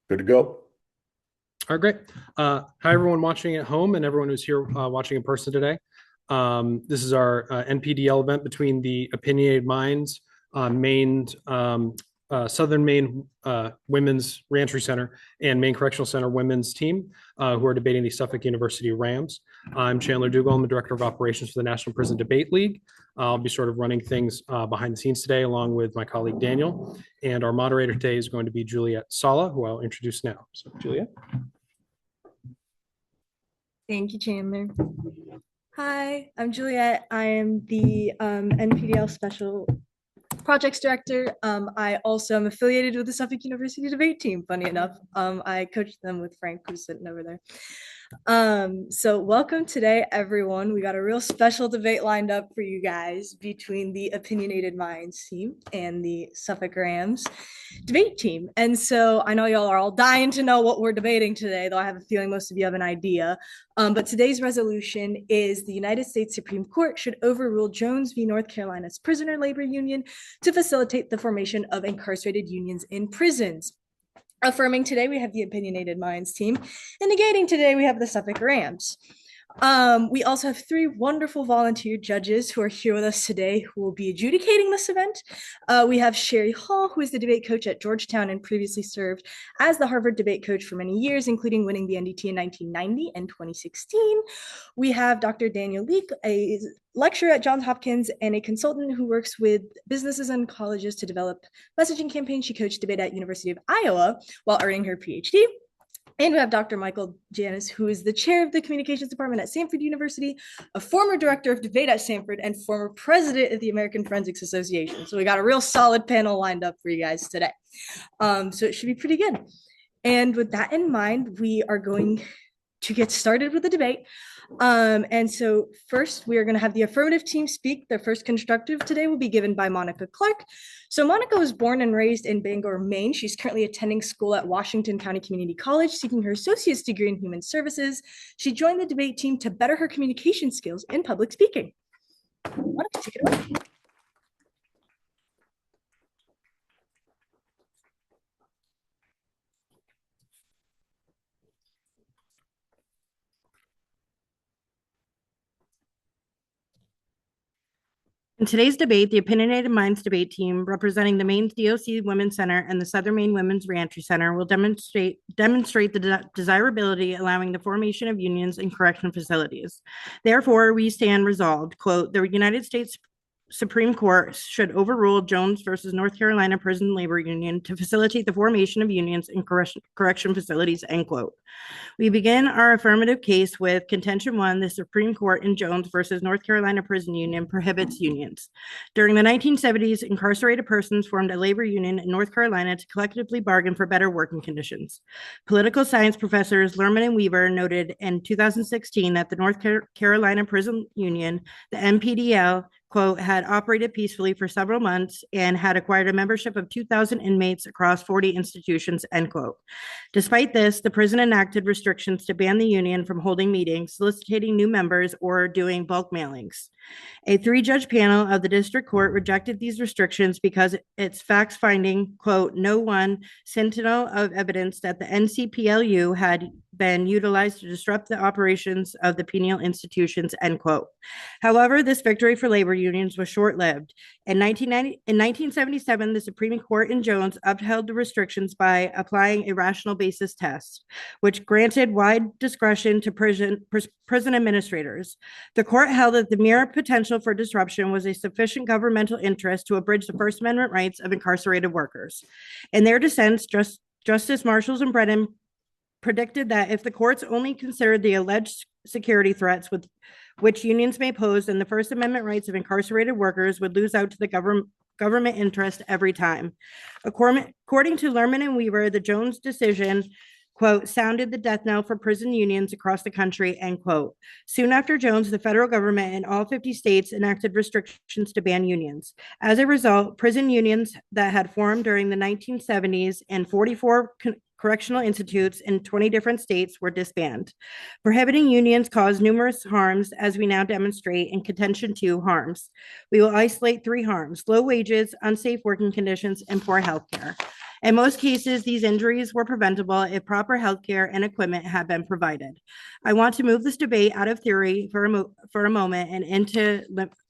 Good to go. All right, great. Hi, everyone watching at home and everyone who's here watching in person today. This is our NPDL event between the Opinionated Minds, Maine, Southern Maine Women's Reentry Center and Maine Correctional Center Women's Team, who are debating the Suffolk University Rams. I'm Chandler Dugal. I'm the Director of Operations for the National Prison Debate League. I'll be sort of running things behind the scenes today, along with my colleague Daniel. And our moderator today is going to be Juliet Sala, who I'll introduce now. So, Juliet. Thank you, Chandler. Hi, I'm Juliet. I am the NPDL Special Projects Director. I also am affiliated with the Suffolk University Debate Team, funny enough. I coached them with Frank, who's sitting over there. So welcome today, everyone. We got a real special debate lined up for you guys between the Opinionated Minds team and the Suffolk Rams debate team. And so I know y'all are all dying to know what we're debating today, though I have a feeling most of you have an idea. But today's resolution is the United States Supreme Court should overrule Jones v. North Carolina's prisoner labor union to facilitate the formation of incarcerated unions in prisons. Affirming today, we have the Opinionated Minds team, and negating today, we have the Suffolk Rams. We also have three wonderful volunteer judges who are here with us today who will be adjudicating this event. We have Sherry Hall, who is the debate coach at Georgetown and previously served as the Harvard debate coach for many years, including winning the NDT in 1990 and 2016. We have Dr. Daniel Leek, a lecturer at Johns Hopkins and a consultant who works with businesses and colleges to develop messaging campaigns. She coached debate at University of Iowa while earning her PhD. And we have Dr. Michael Janis, who is the chair of the communications department at Stanford University, a former director of debate at Stanford, and former president of the American Forensics Association. So we got a real solid panel lined up for you guys today. So it should be pretty good. And with that in mind, we are going to get started with the debate. And so first, we are going to have the affirmative team speak. Their first constructive today will be given by Monica Clark. So Monica was born and raised in Bangor, Maine. She's currently attending school at Washington County Community College, seeking her associate's degree in human services. She joined the debate team to better her communication skills in public speaking. Monica, take it away. In today's debate, the Opinionated Minds debate team, representing the Maine DOC Women's Center and the Southern Maine Women's Reentry Center, will demonstrate the desirability allowing the formation of unions in correction facilities. Therefore, we stand resolved, quote, the United States Supreme Court should overrule Jones versus North Carolina Prison Labor Union to facilitate the formation of unions in correction facilities, end quote. We begin our affirmative case with contention one. The Supreme Court in Jones versus North Carolina Prison Union prohibits unions. During the 1970s, incarcerated persons formed a labor union in North Carolina to collectively bargain for better working conditions. Political science professors Lerman and Weaver noted in 2016 that the North Carolina Prison Union, the NPDL, quote, had operated peacefully for several months and had acquired a membership of 2,000 inmates across 40 institutions, end quote. Despite this, the prison enacted restrictions to ban the union from holding meetings, soliciting new members, or doing bulk mailings. A three-judge panel of the district court rejected these restrictions because its facts finding, quote, no one sentinel of evidence that the NCPLU had been utilized to disrupt the operations of the penal institutions, end quote. However, this victory for labor unions was short-lived. In 1977, the Supreme Court in Jones upheld the restrictions by applying a rational basis test, which granted wide discretion to prison administrators. The court held that the mere potential for disruption was a sufficient governmental interest to abridge the First Amendment rights of incarcerated workers. In their dissents, Justice Marshall and Brennan predicted that if the courts only considered the alleged security threats with which unions may pose, then the First Amendment rights of incarcerated workers would lose out to the government interest every time. According to Lerman and Weaver, the Jones decision, quote, sounded the death knell for prison unions across the country, end quote. Soon after Jones, the federal government in all 50 states enacted restrictions to ban unions. As a result, prison unions that had formed during the 1970s and 44 correctional institutes in 20 different states were disbanded. Prohibiting unions caused numerous harms, as we now demonstrate in contention two harms. We will isolate three harms: low wages, unsafe working conditions, and poor health care. In most cases, these injuries were preventable if proper healthcare and equipment had been provided. I want to move this debate out of theory for a moment and into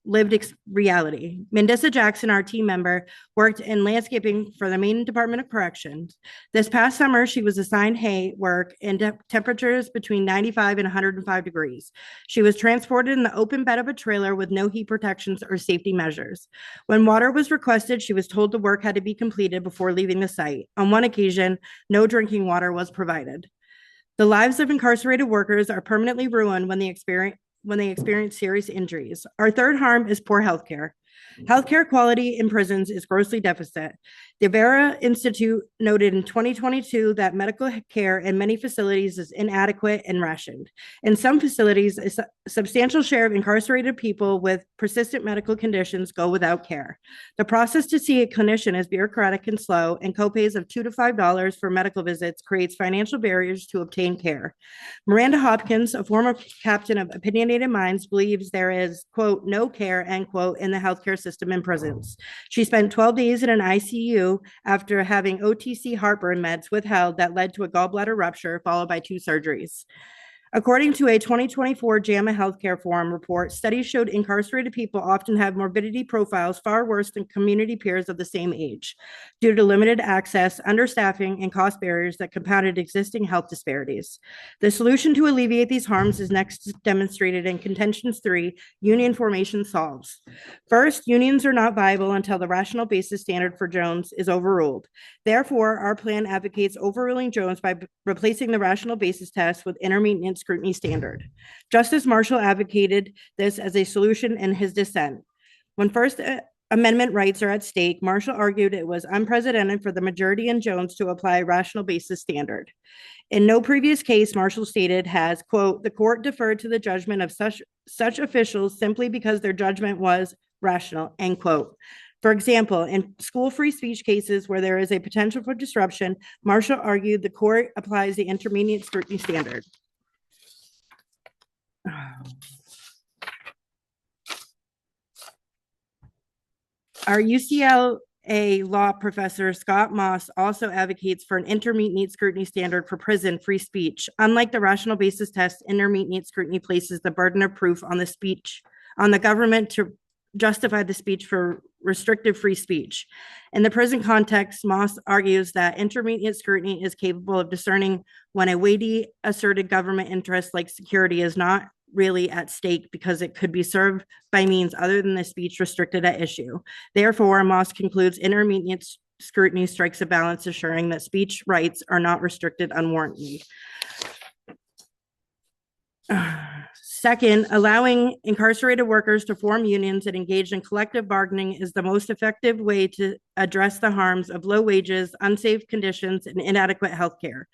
lived reality. Mandissa Jackson, our team member, worked in landscaping for the Maine Department of Corrections. This past summer, she was assigned hay work in temperatures between 95 and 105 degrees. She was transported in the open bed of a trailer with no heat protections or safety measures. When water was requested, she was told the work had to be completed before leaving the site. On one occasion, no drinking water was provided. The lives of incarcerated workers are permanently ruined when they experience serious injuries. Our third harm is poor healthcare. Healthcare quality in prisons is grossly deficit. The Vera Institute noted in 2022 that medical care in many facilities is inadequate and rationed. In some facilities, a substantial share of incarcerated people with persistent medical conditions go without care. The process to see a clinician is bureaucratic and slow, and copays of $2 to $5 for medical visits creates financial barriers to obtain care. Miranda Hopkins, a former captain of Opinionated Minds, believes there is, quote, no care, end quote, in the healthcare system in prisons. She spent 12 days in an ICU after having OTC heartburn meds withheld that led to a gallbladder rupture, followed by 2 surgeries. According to a 2024 JAMA Healthcare Forum report, studies showed incarcerated people often have morbidity profiles far worse than community peers of the same age, due to limited access, understaffing, and cost barriers that compounded existing health disparities. The solution to alleviate these harms is next demonstrated in Contentions 3, Union Formation Solves. First, unions are not viable until the rational basis standard for Jones is overruled. Therefore, our plan advocates overruling Jones by replacing the rational basis test with intermediate scrutiny standard. Justice Marshall advocated this as a solution in his dissent. When First Amendment rights are at stake, Marshall argued it was unprecedented for the majority in Jones to apply a rational basis standard. In no previous case, Marshall stated, has, quote, the court deferred to the judgment of such officials simply because their judgment was rational, end quote. For example, in school free speech cases where there is a potential for disruption, Marshall argued the court applies the intermediate scrutiny standard. Our UCLA law professor, Scott Moss, also advocates for an intermediate scrutiny standard for prison free speech. Unlike the rational basis test, intermediate scrutiny places the burden of proof on the government to justify the speech for restrictive free speech. In the prison context, Moss argues that intermediate scrutiny is capable of discerning when a weighty asserted government interest like security is not really at stake because it could be served by means other than the speech restricted at issue. Therefore, Moss concludes intermediate scrutiny strikes a balance assuring that speech rights are not restricted unwarrantedly. Second, allowing incarcerated workers to form unions and engage in collective bargaining is the most effective way to address the harms of low wages, unsafe conditions, and inadequate health care.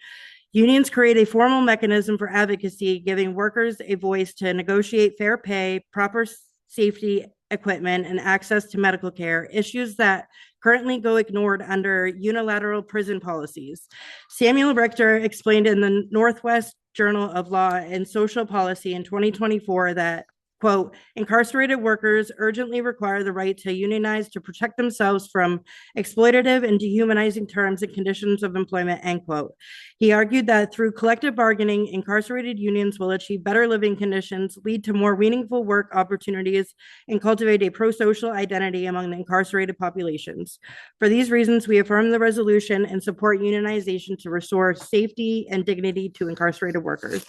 Unions create a formal mechanism for advocacy, giving workers a voice to negotiate fair pay, proper safety equipment, and access to medical care, issues that currently go ignored under unilateral prison policies. Samuel Richter explained in the Northwest Journal of Law and Social Policy in 2024 that, quote, incarcerated workers urgently require the right to unionize to protect themselves from exploitative and dehumanizing terms and conditions of employment, end quote. He argued that through collective bargaining, incarcerated unions will achieve better living conditions, lead to more meaningful work opportunities, and cultivate a pro-social identity among the incarcerated populations. For these reasons, we affirm the resolution and support unionization to restore safety and dignity to incarcerated workers.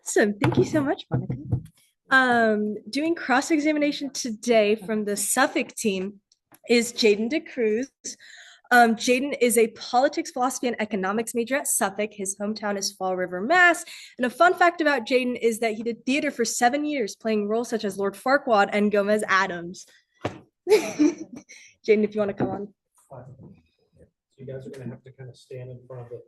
Awesome. Thank you so much, Monica. Doing cross-examination today from the Suffolk team is Jaden DeCruz. Jaden is a politics, philosophy, and economics major at Suffolk. His hometown is Fall River, Mass. And a fun fact about Jaden is that he did theater for 7 years, playing roles such as Lord Farquaad and Gomez Adams. Jaden, if you want to come on. You guys are going to have to kind of stand in front of the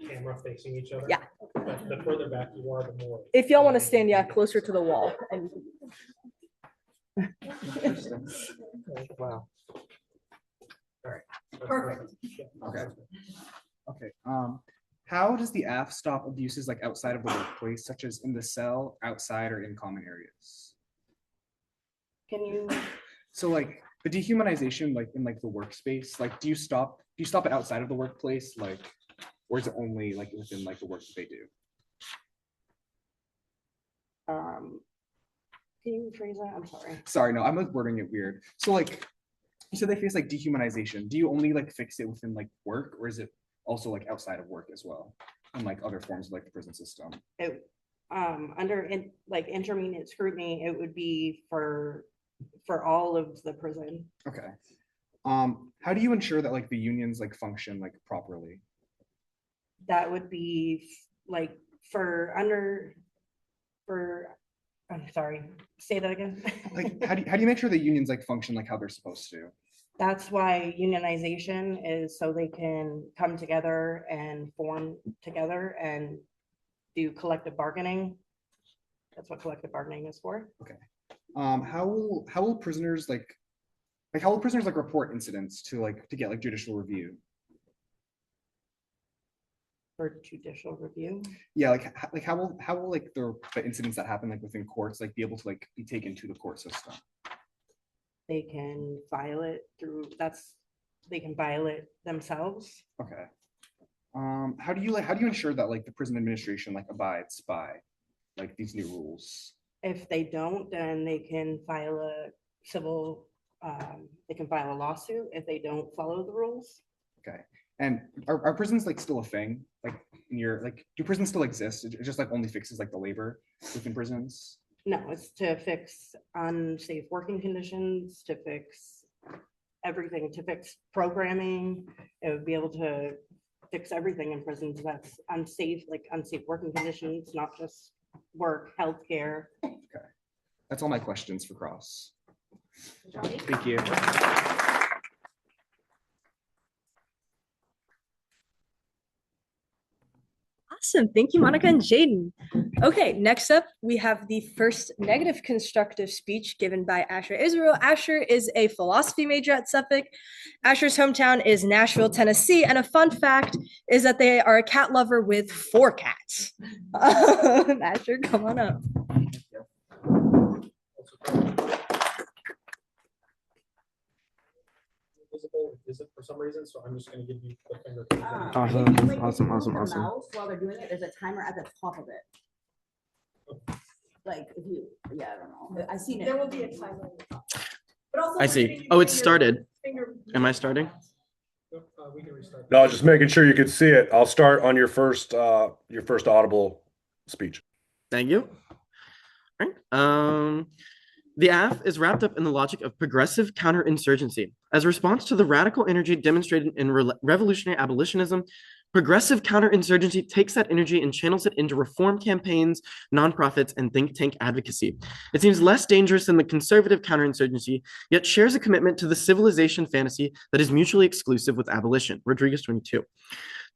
camera facing each other. Yeah. But the further back you are, the more. If y'all want to stand, yeah, closer to the wall. And Wow. All right. Perfect. Okay. Okay. How does the AF stop abuses like outside of the workplace, such as in the cell, outside, or in common areas? Can you, So like the dehumanization, like in like the workspace, like do you stop it outside of the workplace, like, or is it only like within like the work that they do? can you rephrase that? I'm sorry. Sorry, no, I'm like wording it weird. So like, you said they face like dehumanization. Do you only like fix it within like work, or is it also like outside of work as well, and like other forms of like the prison system? It, under like intermediate scrutiny, it would be for all of the prison. Okay. How do you ensure that like the unions like function like properly? That would be like I'm sorry, say that again. Like, how do you make sure the unions like function like how they're supposed to? That's why unionization is so they can come together and form together and do collective bargaining. That's what collective bargaining is for. Okay. How will prisoners report incidents to get like judicial review? For judicial review. Yeah, how will like the incidents that happen like within courts like be able to like be taken to the court system? They can file it they can file it themselves. Okay. How do you ensure that like the prison administration like abides by like these new rules? If they don't, then they can file a civil, they can file a lawsuit if they don't follow the rules. Okay. And are prisons like still a thing? Like in your like, do prisons still exist? It just like only fixes like the labor within prisons? No, it's to fix unsafe working conditions, to fix everything, to fix programming. It would be able to fix everything in prisons that's unsafe, like unsafe working conditions, not just work, healthcare. Okay. That's all my questions for Cross. Thank you. Awesome. Thank you, Monica and Jaden. Okay, next up, we have the first negative constructive speech given by Asher Israel. Asher is a philosophy major at Suffolk. Asher's hometown is Nashville, Tennessee. And a fun fact is that they are a cat lover with 4 cats. Asher, come on up. Is it for some reason? So I'm just going to give you the finger. Awesome. While they're doing it, there's a timer at the top of it. Like if you, I don't know. I seen it. There will be a timer. But also I see. Oh, it's started. Am I starting? We can restart. No, just making sure you could see it. I'll start on your first audible speech. Thank you. All right. The AF is wrapped up in the logic of progressive counterinsurgency. As a response to the radical energy demonstrated in revolutionary abolitionism, progressive counterinsurgency takes that energy and channels it into reform campaigns, nonprofits, and think tank advocacy. It seems less dangerous than the conservative counterinsurgency, yet shares a commitment to the civilization fantasy that is mutually exclusive with abolition. Rodriguez 22.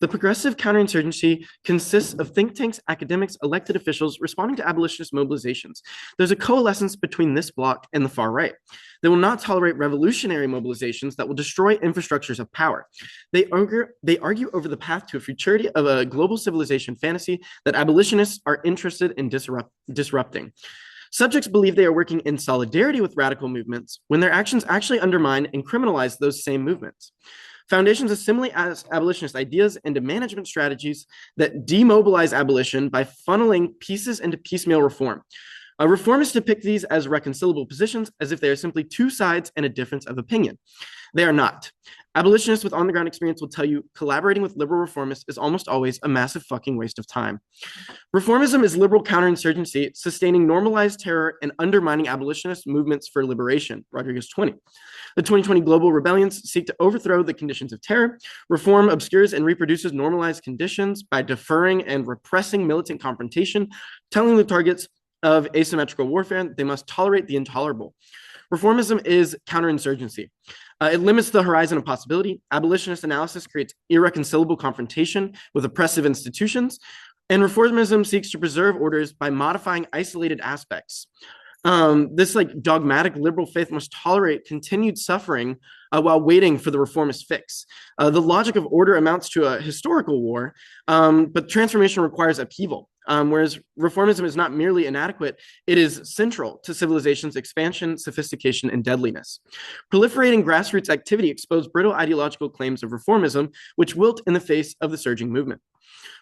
The progressive counterinsurgency consists of think tanks, academics, elected officials responding to abolitionist mobilizations. There's a coalescence between this bloc and the far right. They will not tolerate revolutionary mobilizations that will destroy infrastructures of power. They argue over the path to a futurity of a global civilization fantasy that abolitionists are interested in disrupting. Subjects believe they are working in solidarity with radical movements when their actions actually undermine and criminalize those same movements. Foundations assimilate abolitionist ideas into management strategies that demobilize abolition by funneling pieces into piecemeal reform. Reformists depict these as reconcilable positions as if they are simply 2 sides and a difference of opinion. They are not. Abolitionists with on-the-ground experience will tell you collaborating with liberal reformists is almost always a massive fucking waste of time. Reformism is liberal counterinsurgency, sustaining normalized terror and undermining abolitionist movements for liberation. Rodriguez 20. The 2020 global rebellions seek to overthrow the conditions of terror. Reform obscures and reproduces normalized conditions by deferring and repressing militant confrontation, telling the targets of asymmetrical warfare they must tolerate the intolerable. Reformism is counterinsurgency. It limits the horizon of possibility. Abolitionist analysis creates irreconcilable confrontation with oppressive institutions, and reformism seeks to preserve orders by modifying isolated aspects. This like dogmatic liberal faith must tolerate continued suffering while waiting for the reformist fix. The logic of order amounts to a historical war, but transformation requires upheaval. Whereas reformism is not merely inadequate, it is central to civilization's expansion, sophistication, and deadliness. Proliferating grassroots activity exposed brittle ideological claims of reformism, which wilt in the face of the surging movement.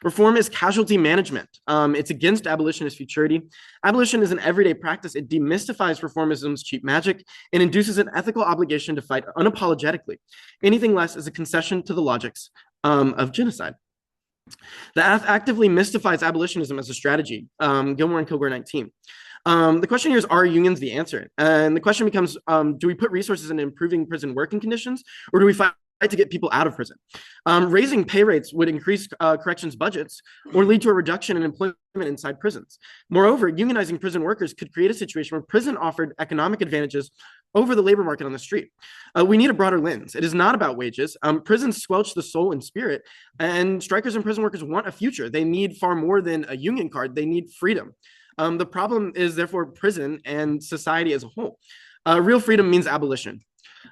Reform is casualty management. It's against abolitionist futurity. Abolition is an everyday practice. It demystifies reformism's cheap magic and induces an ethical obligation to fight unapologetically. Anything less is a concession to the logics of genocide. The actively mystifies abolitionism as a strategy. Gilmore and Kilgore 19. The question here is, are unions the answer? And the question becomes, do we put resources in improving prison working conditions, or do we fight to get people out of prison? Raising pay rates would increase corrections budgets or lead to a reduction in employment inside prisons. Moreover, unionizing prison workers could create a situation where prison offered economic advantages over the labor market on the street. We need a broader lens. It is not about wages. Prisons squelch the soul and spirit, and strikers and prison workers want a future. They need far more than a union card. They need freedom. The problem is therefore prison and society as a whole. Real freedom means abolition.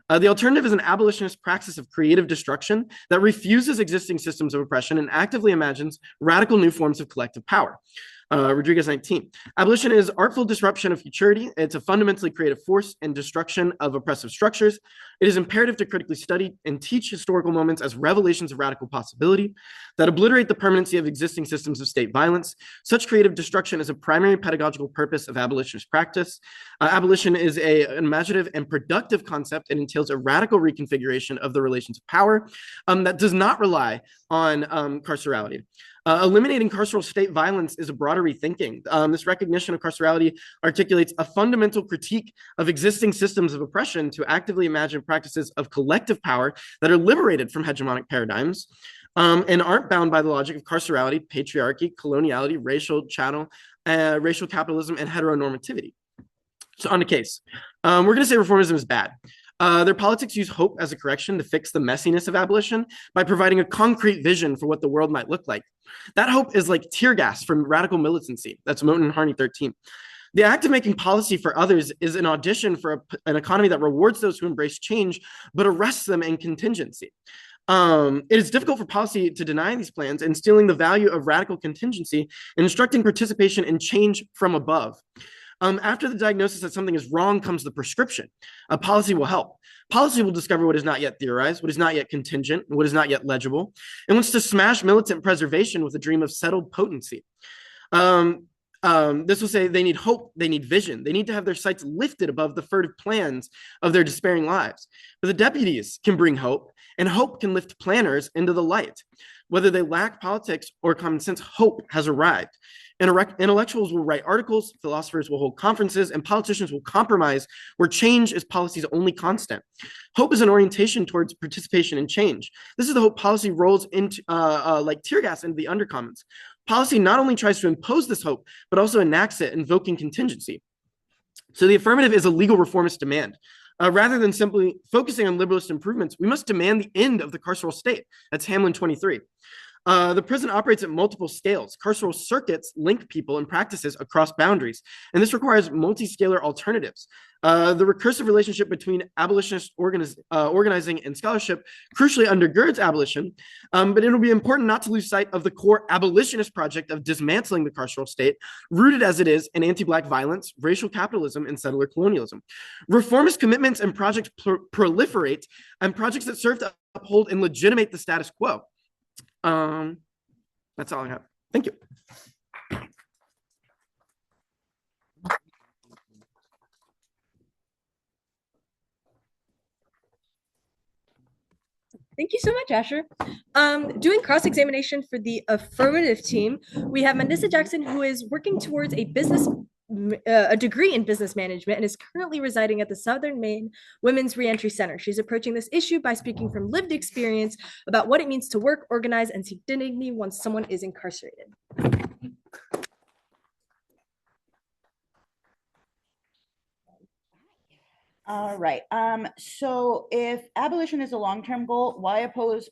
The alternative is an abolitionist praxis of creative destruction that refuses existing systems of oppression and actively imagines radical new forms of collective power. Rodriguez 19. Abolition is artful disruption of futurity. It's a fundamentally creative force and destruction of oppressive structures. It is imperative to critically study and teach historical moments as revelations of radical possibility that obliterate the permanency of existing systems of state violence. Such creative destruction is a primary pedagogical purpose of abolitionist practice. Abolition is an imaginative and productive concept and entails a radical reconfiguration of the relations of power that does not rely on carcerality. Eliminating carceral state violence is a broader rethinking. This recognition of carcerality articulates a fundamental critique of existing systems of oppression to actively imagine practices of collective power that are liberated from hegemonic paradigms and aren't bound by the logic of carcerality, patriarchy, coloniality, racial capitalism, and heteronormativity. So on the case, we're going to say reformism is bad. Their politics use hope as a correction to fix the messiness of abolition by providing a concrete vision for what the world might look like. That hope is like tear gas from radical militancy. That's Moten and Harney 13. The act of making policy for others is an audition for an economy that rewards those who embrace change, but arrests them in contingency. It is difficult for policy to deny these plans, instilling the value of radical contingency and instructing participation in change from above. After the diagnosis that something is wrong comes the prescription. Policy will help. Policy will discover what is not yet theorized, what is not yet contingent, what is not yet legible, and wants to smash militant preservation with a dream of settled potency. This will say they need hope, they need vision, they need to have their sights lifted above the furtive plans of their despairing lives. But the deputies can bring hope, and hope can lift planners into the light. Whether they lack politics or common sense, hope has arrived. Intellectuals will write articles, philosophers will hold conferences, and politicians will compromise where change is policy's only constant. Hope is an orientation towards participation in change. This is the hope policy rolls into like tear gas into the undercommons. Policy not only tries to impose this hope, but also enacts it, invoking contingency. So the affirmative is a legal reformist demand. Rather than simply focusing on liberalist improvements, we must demand the end of the carceral state. That's Hamlin 23. The prison operates at multiple scales. Carceral circuits link people and practices across boundaries, and this requires multi-scalar alternatives. The recursive relationship between abolitionist organizing and scholarship crucially undergirds abolition, but it'll be important not to lose sight of the core abolitionist project of dismantling the carceral state, rooted as it is in anti-Black violence, racial capitalism, and settler colonialism. Reformist commitments and projects proliferate, and projects that serve to uphold and legitimate the status quo. That's all I have. Thank you. Thank you so much, Asher. Doing cross-examination for the affirmative team, we have Melissa Jackson, who is working towards a degree in business management and is currently residing at the Southern Maine Women's Reentry Center. She's approaching this issue by speaking from lived experience about what it means to work, organize, and seek dignity once someone is incarcerated. All right. So if abolition is a long-term goal, why oppose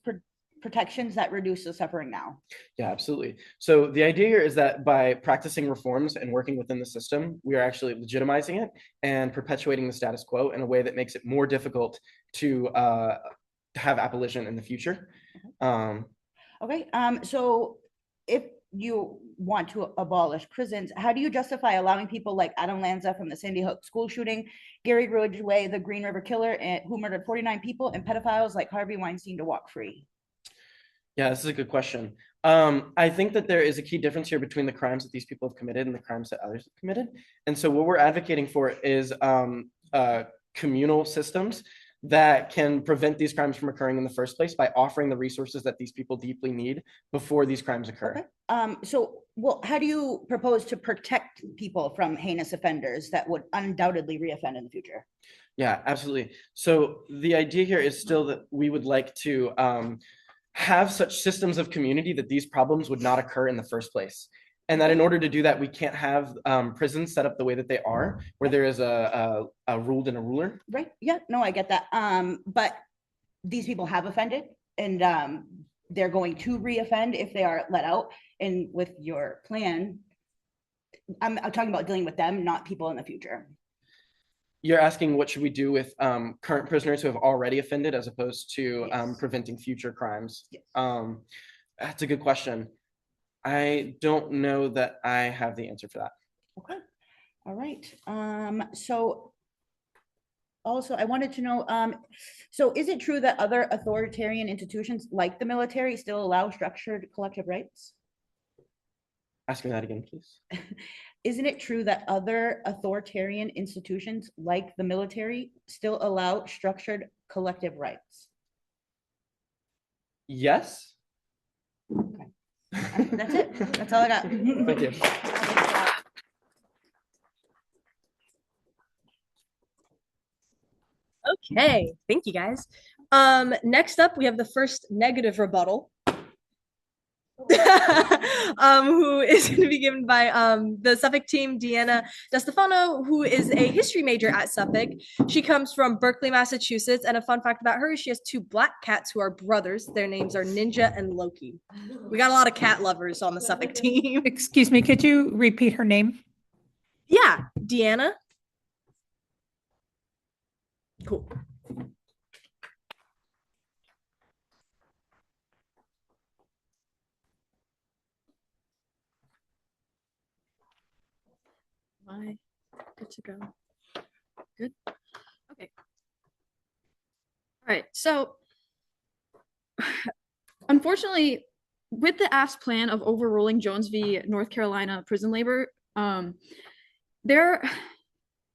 protections that reduce the suffering now. Yeah, absolutely. So the idea here is that by practicing reforms and working within the system, we are actually legitimizing it and perpetuating the status quo in a way that makes it more difficult to have abolition in the future. Okay, so if you want to abolish prisons, how do you justify allowing people like Adam Lanza from the Sandy Hook school shooting, Gary Ridgway, the Green River Killer, who murdered 49 people, and pedophiles like Harvey Weinstein to walk free? Yeah, this is a good question. I think that there is a key difference here between the crimes that these people have committed and the crimes that others have committed. And so what we're advocating for is communal systems that can prevent these crimes from occurring in the first place by offering the resources that these people deeply need before these crimes occur. Okay. Well, how do you propose to protect people from heinous offenders that would undoubtedly reoffend in the future? Yeah, absolutely. So the idea here is still that we would like to have such systems of community that these problems would not occur in the first place. And that in order to do that, we can't have prisons set up the way that they are, where there is a ruled and a ruler. Right. Yeah. No, I get that. But these people have offended, and they're going to reoffend if they are let out. And with your plan, I'm talking about dealing with them, not people in the future. You're asking what should we do with current prisoners who have already offended as opposed to preventing future crimes? Yes. That's a good question. I don't know that I have the answer for that. Okay. All right. So also I wanted to know, so is it true that other authoritarian institutions like the military still allow structured collective rights? Ask me that again, please. Isn't it true that other authoritarian institutions like the military still allow structured collective rights? Yes. Okay. That's it. That's all I got. Thank you. Okay, thank you guys. Next up, we have the first negative rebuttal. Who is going to be given by the Suffolk team, Deanna DeStefano, who is a history major at Suffolk. She comes from Berkeley, Massachusetts, and a fun fact about her is she has two black cats who are brothers. Their names are Ninja and Loki. We got a lot of cat lovers on the Suffolk team. Excuse me, could you repeat her name? Yeah, Deanna. Cool. Good to go. Good. Okay. All right. So, unfortunately, with the AFT's plan of overruling Jones v. North Carolina prison labor, their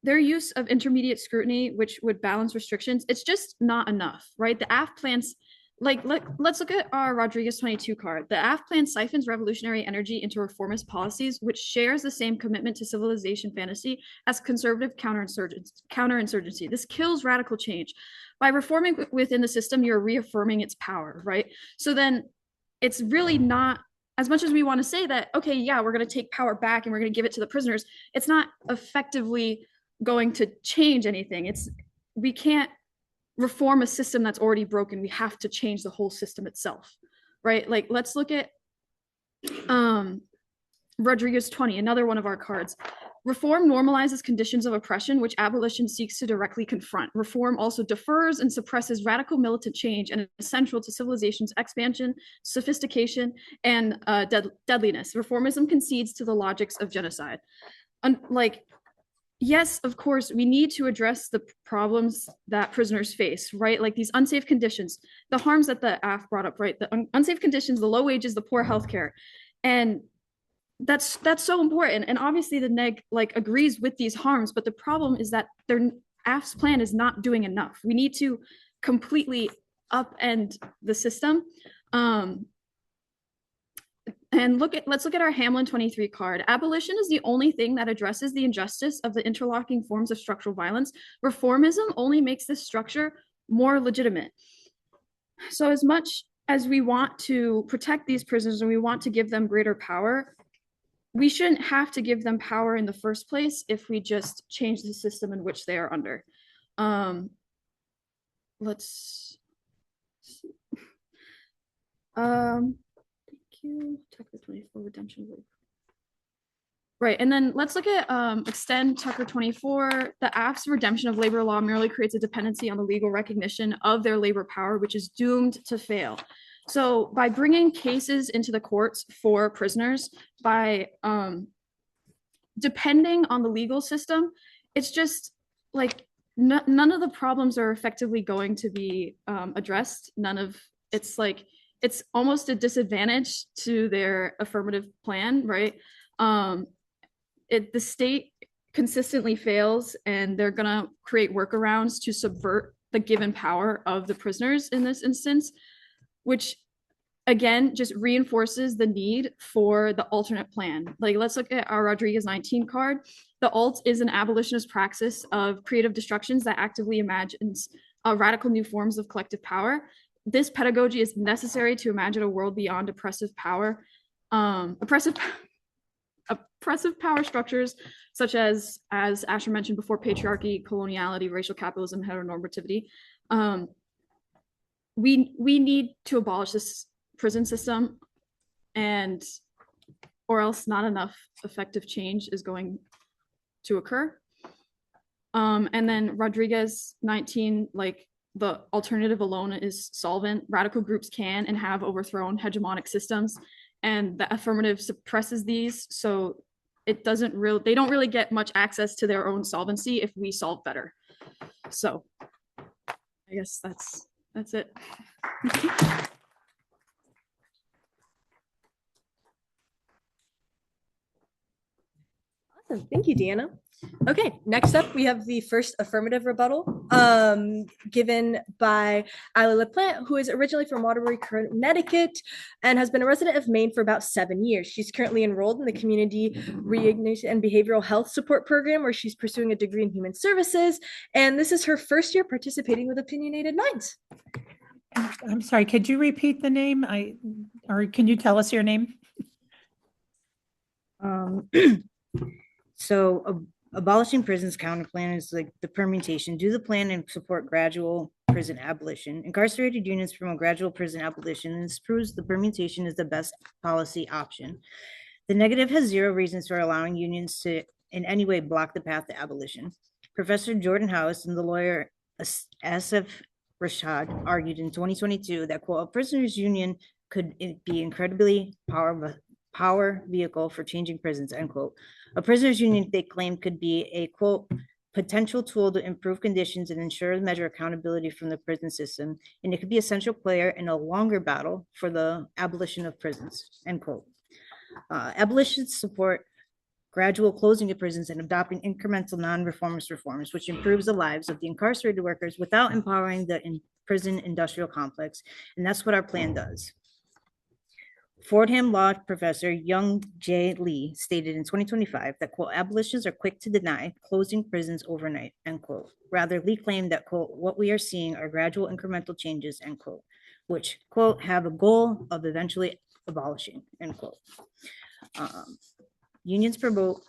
use of intermediate scrutiny, which would balance restrictions, it's just not enough, right? The AFT plans, let's look at our Rodriguez 22 card. The AFT plan siphons revolutionary energy into reformist policies, which shares the same commitment to civilization fantasy as conservative counterinsurgency. This kills radical change. By reforming within the system, you're reaffirming its power, right? So then it's really not, as much as we want to say that, okay, yeah, we're going to take power back and we're going to give it to the prisoners, it's not effectively going to change anything. We can't reform a system that's already broken. We have to change the whole system itself, right? Like, let's look at Rodriguez 20, another one of our cards. Reform normalizes conditions of oppression, which abolition seeks to directly confront. Reform also defers and suppresses radical militant change and is essential to civilization's expansion, sophistication, and deadliness. Reformism concedes to the logics of genocide. Yes, of course, we need to address the problems that prisoners face, right? Like these unsafe conditions, the harms that the AF brought up, right? The unsafe conditions, the low wages, the poor healthcare. And that's so important. And obviously the neg agrees with these harms, but the problem is that their AF's plan is not doing enough. We need to completely upend the system. And let's look at our Hamlin 23 card. Abolition is the only thing that addresses the injustice of the interlocking forms of structural violence. Reformism only makes this structure more legitimate. So as much as we want to protect these prisoners and we want to give them greater power, we shouldn't have to give them power in the first place if we just change the system in which they are under. Let's see. Thank you. Tucker 24 redemption. Right, and then let's look at extend Tucker 24. The AF's redemption of labor law merely creates a dependency on the legal recognition of their labor power, which is doomed to fail. So by bringing cases into the courts for prisoners, by depending on the legal system, it's just like none of the problems are effectively going to be addressed. It's like it's almost a disadvantage to their affirmative plan, right? The state consistently fails, and they're gonna create workarounds to subvert the given power of the prisoners in this instance, which again just reinforces the need for the alternate plan. Like, let's look at our Rodriguez 19 card. The alt is an abolitionist praxis of creative destructions that actively imagines radical new forms of collective power. This pedagogy is necessary to imagine a world beyond oppressive power. Oppressive power structures such as Asher mentioned before, patriarchy, coloniality, racial capitalism, heteronormativity. We need to abolish this prison system, and or else not enough effective change is going to occur. And then Rodriguez 19, like the alternative alone is solvent. Radical groups can and have overthrown hegemonic systems, and the affirmative suppresses these, so they don't really get much access to their own solvency if we solve better. So I guess that's it. Awesome. Thank you, Deanna. Okay, next up, we have the first affirmative rebuttal given by Isla LaPlante, who is originally from Waterbury, Connecticut, and has been a resident of Maine for about 7 years. She's currently enrolled in the Community Reignition and Behavioral Health Support Program, where she's pursuing a degree in Human Services, and this is her first year participating with Opinionated Minds. I'm sorry, could you repeat the name? Or can you tell us your name? So abolishing prisons counterplan is like the permutation. Do the plan and support gradual prison abolition. Incarcerated unions promote gradual prison abolition, and this proves the permutation is the best policy option. The negative has 0 reasons for allowing unions to in any way block the path to abolition. Professor Jordan House and the lawyer Asif Rashad argued in 2022 that, quote, a prisoners union could be incredibly power vehicle for changing prisons, end quote. A prisoners union, they claimed, could be a, quote, potential tool to improve conditions and ensure measure accountability from the prison system, and it could be a central player in a longer battle for the abolition of prisons, end quote. Abolitionists support gradual closing of prisons and adopting incremental non-reformist reforms, which improves the lives of the incarcerated workers without empowering the prison industrial complex, and that's what our plan does. Fordham Law professor Young J. Lee stated in 2025 that, quote, abolitionists are quick to deny closing prisons overnight, end quote. Rather, Lee claimed that, quote, what we are seeing are gradual incremental changes, end quote, which, quote, have a goal of eventually abolishing, end quote. Unions promote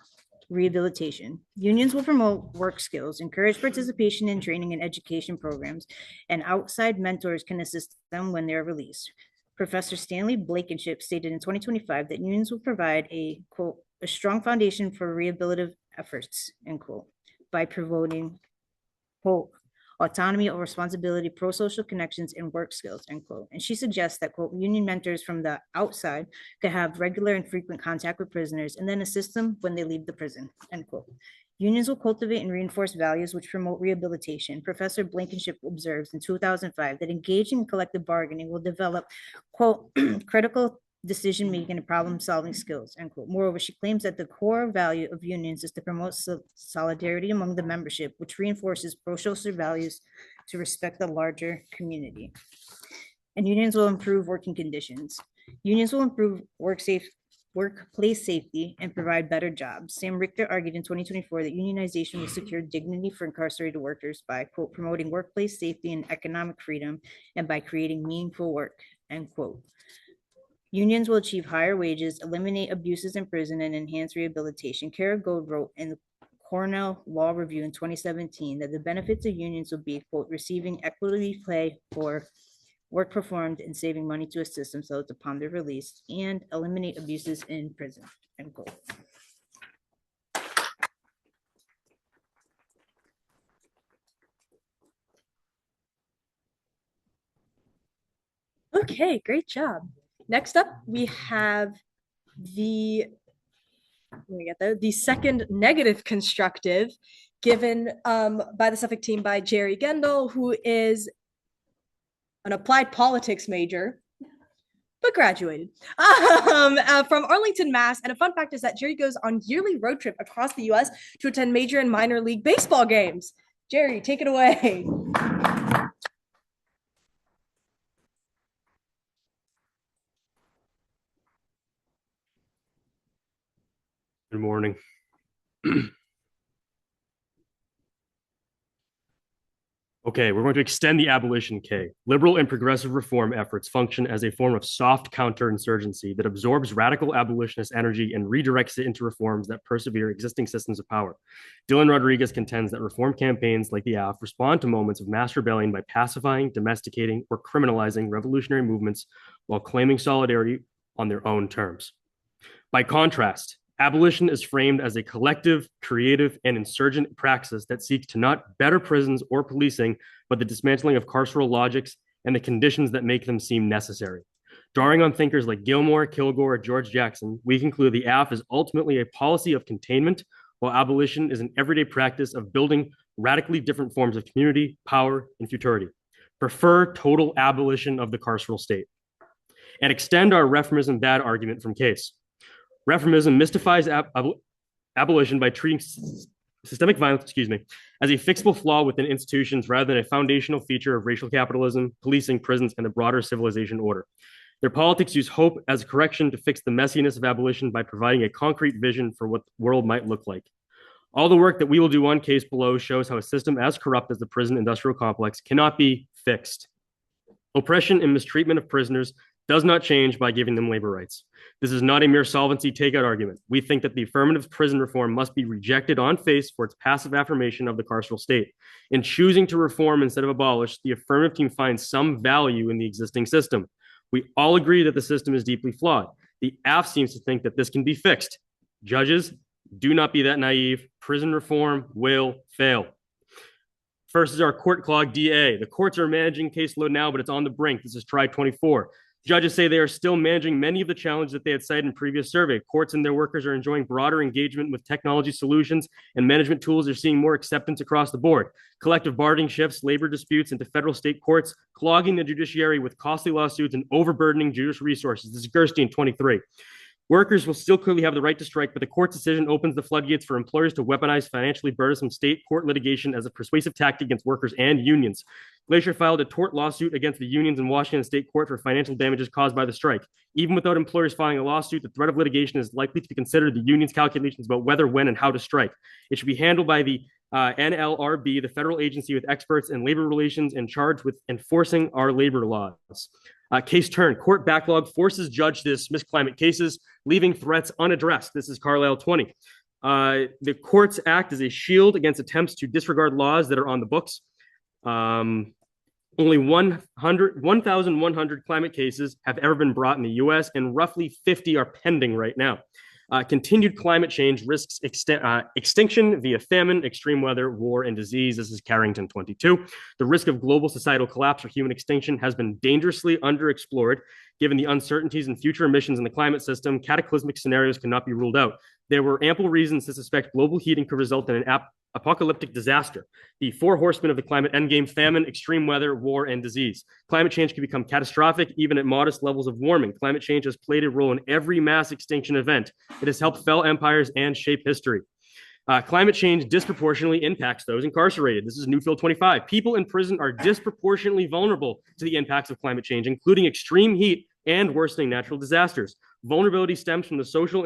rehabilitation. Unions will promote work skills, encourage participation in training and education programs, and outside mentors can assist them when they're released. Professor Stanley Blankenship stated in 2025 that unions will provide a, quote, a strong foundation for rehabilitative efforts, end quote, by promoting, quote, autonomy or responsibility, pro-social connections, and work skills, end quote. And she suggests that, quote, union mentors from the outside could have regular and frequent contact with prisoners and then assist them when they leave the prison, end quote. Unions will cultivate and reinforce values which promote rehabilitation. Professor Blankenship observes in 2005 that engaging in collective bargaining will develop, quote, critical decision-making and problem-solving skills, end quote. Moreover, she claims that the core value of unions is to promote solidarity among the membership, which reinforces pro-social values to respect the larger community. And unions will improve working conditions. Unions will improve workplace safety and provide better jobs. Sam Richter argued in 2024 that unionization will secure dignity for incarcerated workers by, quote, promoting workplace safety and economic freedom and by creating meaningful work, end quote. Unions will achieve higher wages, eliminate abuses in prison, and enhance rehabilitation. Kara Gold wrote in the Cornell Law Review in 2017 that the benefits of unions will be, quote, receiving equity pay for work performed, and saving money to assist themselves upon their release, and eliminate abuses in prison. End quote. Okay, great job. Next up, we have the the second negative constructive given by the Suffolk team by Jerry Gendel, who is an applied politics major, but graduated from Arlington, Mass. And a fun fact is that Jerry goes on yearly road trip across the U.S. to attend major and minor league baseball games. Jerry, take it away. Good morning. Okay, we're going to extend the abolition K. Liberal and progressive reform efforts function as a form of soft counterinsurgency that absorbs radical abolitionist energy and redirects it into reforms that persevere existing systems of power. Dylan Rodriguez contends that reform campaigns like the AF respond to moments of mass rebellion by pacifying, domesticating, or criminalizing revolutionary movements while claiming solidarity on their own terms. By contrast, abolition is framed as a collective, creative, and insurgent praxis that seeks to not better prisons or policing, but the dismantling of carceral logics and the conditions that make them seem necessary. Drawing on thinkers like Gilmore, Kilgore, or George Jackson, we conclude the AF is ultimately a policy of containment, while abolition is an everyday practice of building radically different forms of community, power, and futurity. Prefer total abolition of the carceral state. And extend our reformism bad argument from Case. Reformism mystifies abolition by treating systemic violence, as a fixable flaw within institutions rather than a foundational feature of racial capitalism, policing, prisons, and the broader civilization order. Their politics use hope as a correction to fix the messiness of abolition by providing a concrete vision for what the world might look like. All the work that we will do on Case below shows how a system as corrupt as the prison industrial complex cannot be fixed. Oppression and mistreatment of prisoners does not change by giving them labor rights. This is not a mere solvency takeout argument. We think that the affirmative prison reform must be rejected on face for its passive affirmation of the carceral state. In choosing to reform instead of abolish, the affirmative team finds some value in the existing system. We all agree that the system is deeply flawed. The AF seems to think that this can be fixed. Judges, do not be that naive. Prison reform will fail. First is our court clog DA. The courts are managing caseload now, but it's on the brink. This is Tri 24. Judges say they are still managing many of the challenges that they had cited in previous survey. Courts and their workers are enjoying broader engagement with technology solutions, and management tools are seeing more acceptance across the board. Collective bargaining shifts labor disputes into federal state courts, clogging the judiciary with costly lawsuits and overburdening judicial resources. This is Gerstein 23. Workers will still clearly have the right to strike, but the court's decision opens the floodgates for employers to weaponize financially burdensome state court litigation as a persuasive tactic against workers and unions. Glacier filed a tort lawsuit against the unions in Washington State Court for financial damages caused by the strike. Even without employers filing a lawsuit, the threat of litigation is likely to be considered the union's calculations about whether, when, and how to strike. It should be handled by the NLRB, the federal agency with experts in labor relations and charged with enforcing our labor laws. Case turn. Court backlog forces judge to dismiss climate cases, leaving threats unaddressed. This is Carlisle 20. The courts act as a shield against attempts to disregard laws that are on the books. Only 1,100 climate cases have ever been brought in the US, and roughly 50 are pending right now. Continued climate change risks extinction via famine, extreme weather, war, and disease. This is Carrington 22. The risk of global societal collapse or human extinction has been dangerously underexplored. Given the uncertainties in future emissions in the climate system, cataclysmic scenarios cannot be ruled out. There were ample reasons to suspect global heating could result in an apocalyptic disaster. The four horsemen of the climate endgame: famine, extreme weather, war, and disease. Climate change can become catastrophic even at modest levels of warming. Climate change has played a role in every mass extinction event. It has helped fell empires and shape history. Climate change disproportionately impacts those incarcerated. This is Newfield 25. People in prison are disproportionately vulnerable to the impacts of climate change, including extreme heat and worsening natural disasters. Vulnerability stems from the social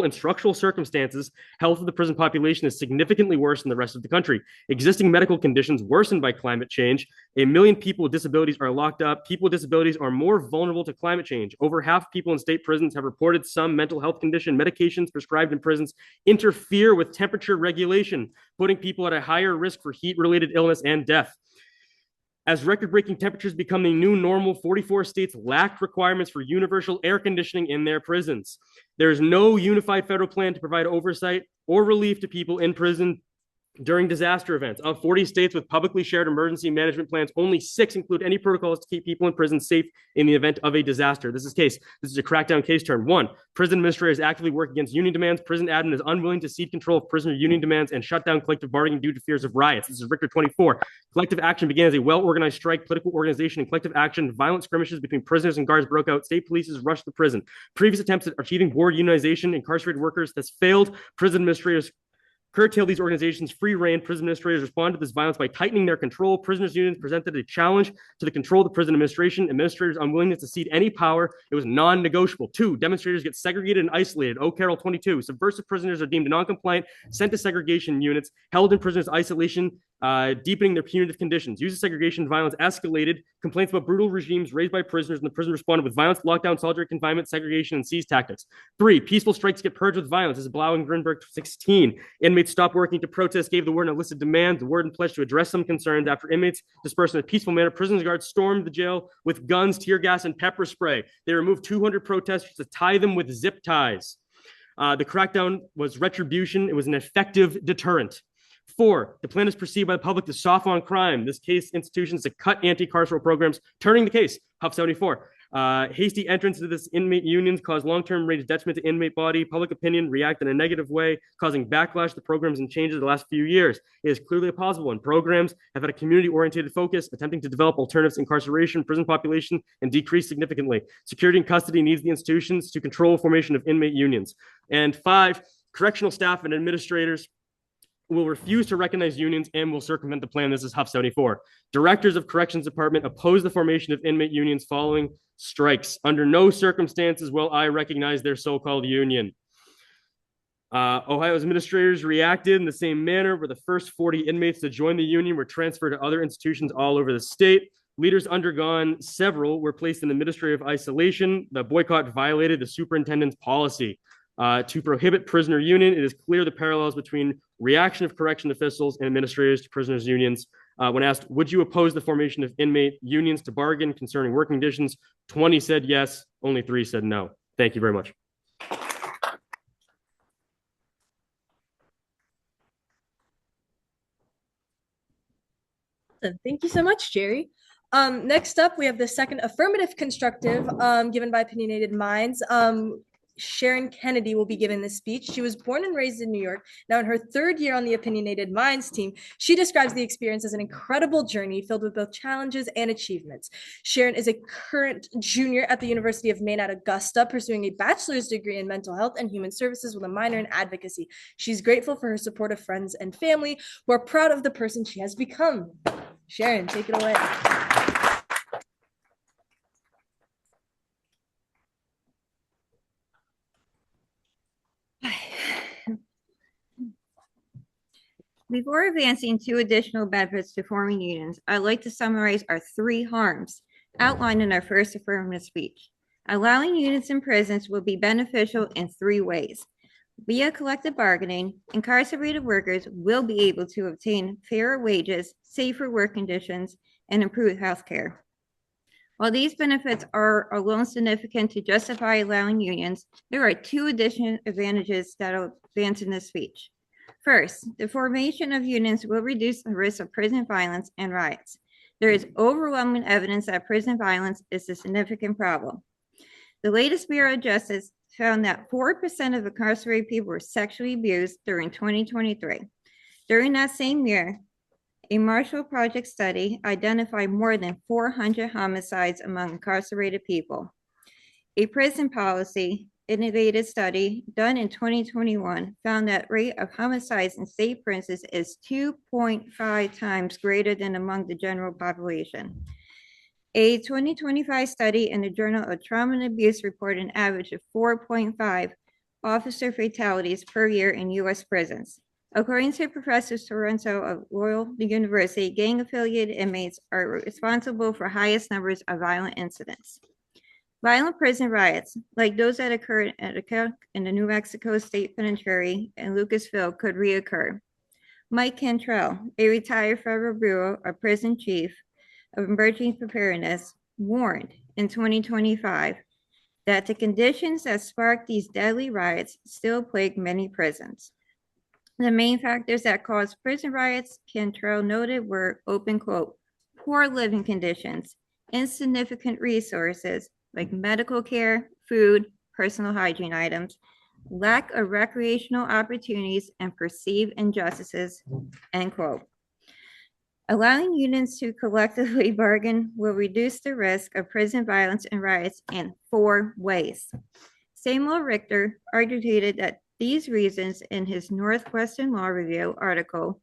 and structural circumstances. Health of the prison population is significantly worse than the rest of the country. Existing medical conditions worsened by climate change. 1 million people with disabilities are locked up. People with disabilities are more vulnerable to climate change. Over half people in state prisons have reported some mental health condition. Medications prescribed in prisons interfere with temperature regulation, putting people at a higher risk for heat-related illness and death. As record-breaking temperatures become the new normal, 44 states lack requirements for universal air conditioning in their prisons. There is no unified federal plan to provide oversight or relief to people in prison during disaster events. Of 40 states with publicly shared emergency management plans, only 6 include any protocols to keep people in prison safe in the event of a disaster. This is a crackdown case term. 1, prison administrators actively work against union demands. Prison admin is unwilling to cede control of prisoner union demands and shut down collective bargaining due to fears of riots. This is Richter 24. Collective action began as a well-organized strike, political organization, and collective action. Violent skirmishes between prisoners and guards broke out. State police rushed the prison. Previous attempts at achieving board unionization, incarcerated workers, has failed. Prison administrators curtail these organizations' free reign. Prison administrators responded to this violence by tightening their control. Prisoners' unions presented a challenge to the control of the prison administration. Administrators' unwillingness to cede any power, it was non-negotiable. 2, demonstrators get segregated and isolated. O. Carroll 22. Subversive prisoners are deemed non-compliant, sent to segregation units, held in prisoners' isolation, deepening their punitive conditions. Use of segregation violence escalated. Complaints about brutal regimes raised by prisoners, and the prison responded with violence, lockdown, solitary confinement, segregation, and seize tactics. 3, peaceful strikes get purged with violence. This is Blau and Grinberg 16. Inmates stopped working to protest, gave the warden a list of demands. The warden pledged to address some concerns. After inmates dispersed in a peaceful manner, prison guards stormed the jail with guns, tear gas, and pepper spray. They removed 200 protesters to tie them with zip ties. The crackdown was retribution. It was an effective deterrent. 4, the plan is perceived by the public to soften on crime. This case institutions to cut anti-carceral programs, turning the case. Huff 74. Hasty entrance into this inmate unions cause long-term range detriment to inmate body. Public opinion react in a negative way, causing backlash to programs and changes the last few years. It is clearly a positive one. Programs have had a community-oriented focus, attempting to develop alternatives to incarceration, prison population, and decrease significantly. Security and custody needs the institutions to control formation of inmate unions. And 5, correctional staff and administrators will refuse to recognize unions and will circumvent the plan. This is Huff 74. Directors of Corrections Department oppose the formation of inmate unions following strikes. Under no circumstances will I recognize their so-called union. Ohio's administrators reacted in the same manner, where the first 40 inmates to join the union were transferred to other institutions all over the state. Leaders undergone several were placed in administrative isolation. The boycott violated the superintendent's policy. To prohibit prisoner union, it is clear the parallels between reaction of correction officials and administrators to prisoners' unions. When asked, would you oppose the formation of inmate unions to bargain concerning work conditions? 20 said yes, only 3 said no. Thank you very much. Thank you so much, Jerry. Next up, we have the second affirmative constructive given by Opinionated Minds. Sharon Kennedy will be giving this speech. She was born and raised in New York. Now in her 3rd year on the Opinionated Minds team, she describes the experience as an incredible journey filled with both challenges and achievements. Sharon is a current junior at the University of Maine at Augusta, pursuing a bachelor's degree in mental health and human services with a minor in advocacy. She's grateful for her supportive friends and family who are proud of the person she has become. Sharon, take it away. Before advancing 2 additional benefits to forming unions, I'd like to summarize our 3 harms outlined in our first affirmative speech. Allowing unions in prisons will be beneficial in 3 ways. Via collective bargaining, incarcerated workers will be able to obtain fairer wages, safer work conditions, and improved health care. While these benefits are alone significant to justify allowing unions, there are 2 additional advantages that I'll advance in this speech. First, the formation of unions will reduce the risk of prison violence and riots. There is overwhelming evidence that prison violence is a significant problem. The latest Bureau of Justice found that 4% of incarcerated people were sexually abused during 2023. During that same year, a Marshall Project study identified more than 400 homicides among incarcerated people. A prison policy innovative study done in 2021 found that rate of homicides in state prisons is 2.5 times greater than among the general population. A 2025 study in the Journal of Trauma and Abuse reported an average of 4.5 officer fatalities per year in U.S. prisons. According to Professor Sorrento of Loyola University, gang-affiliated inmates are responsible for highest numbers of violent incidents. Violent prison riots, like those that occurred in the New Mexico State Penitentiary in Lucasville, could reoccur. Mike Cantrell, a retired federal bureau of prison chief of Emergency Preparedness warned in 2025 that the conditions that sparked these deadly riots still plague many prisons. The main factors that caused prison riots, Cantrell noted, were, open quote, poor living conditions, insignificant resources like medical care, food, personal hygiene items, lack of recreational opportunities, and perceived injustices, end quote. Allowing unions to collectively bargain will reduce the risk of prison violence and riots in 4 ways. Samuel Richter argued that these reasons in his Northwestern Law Review article.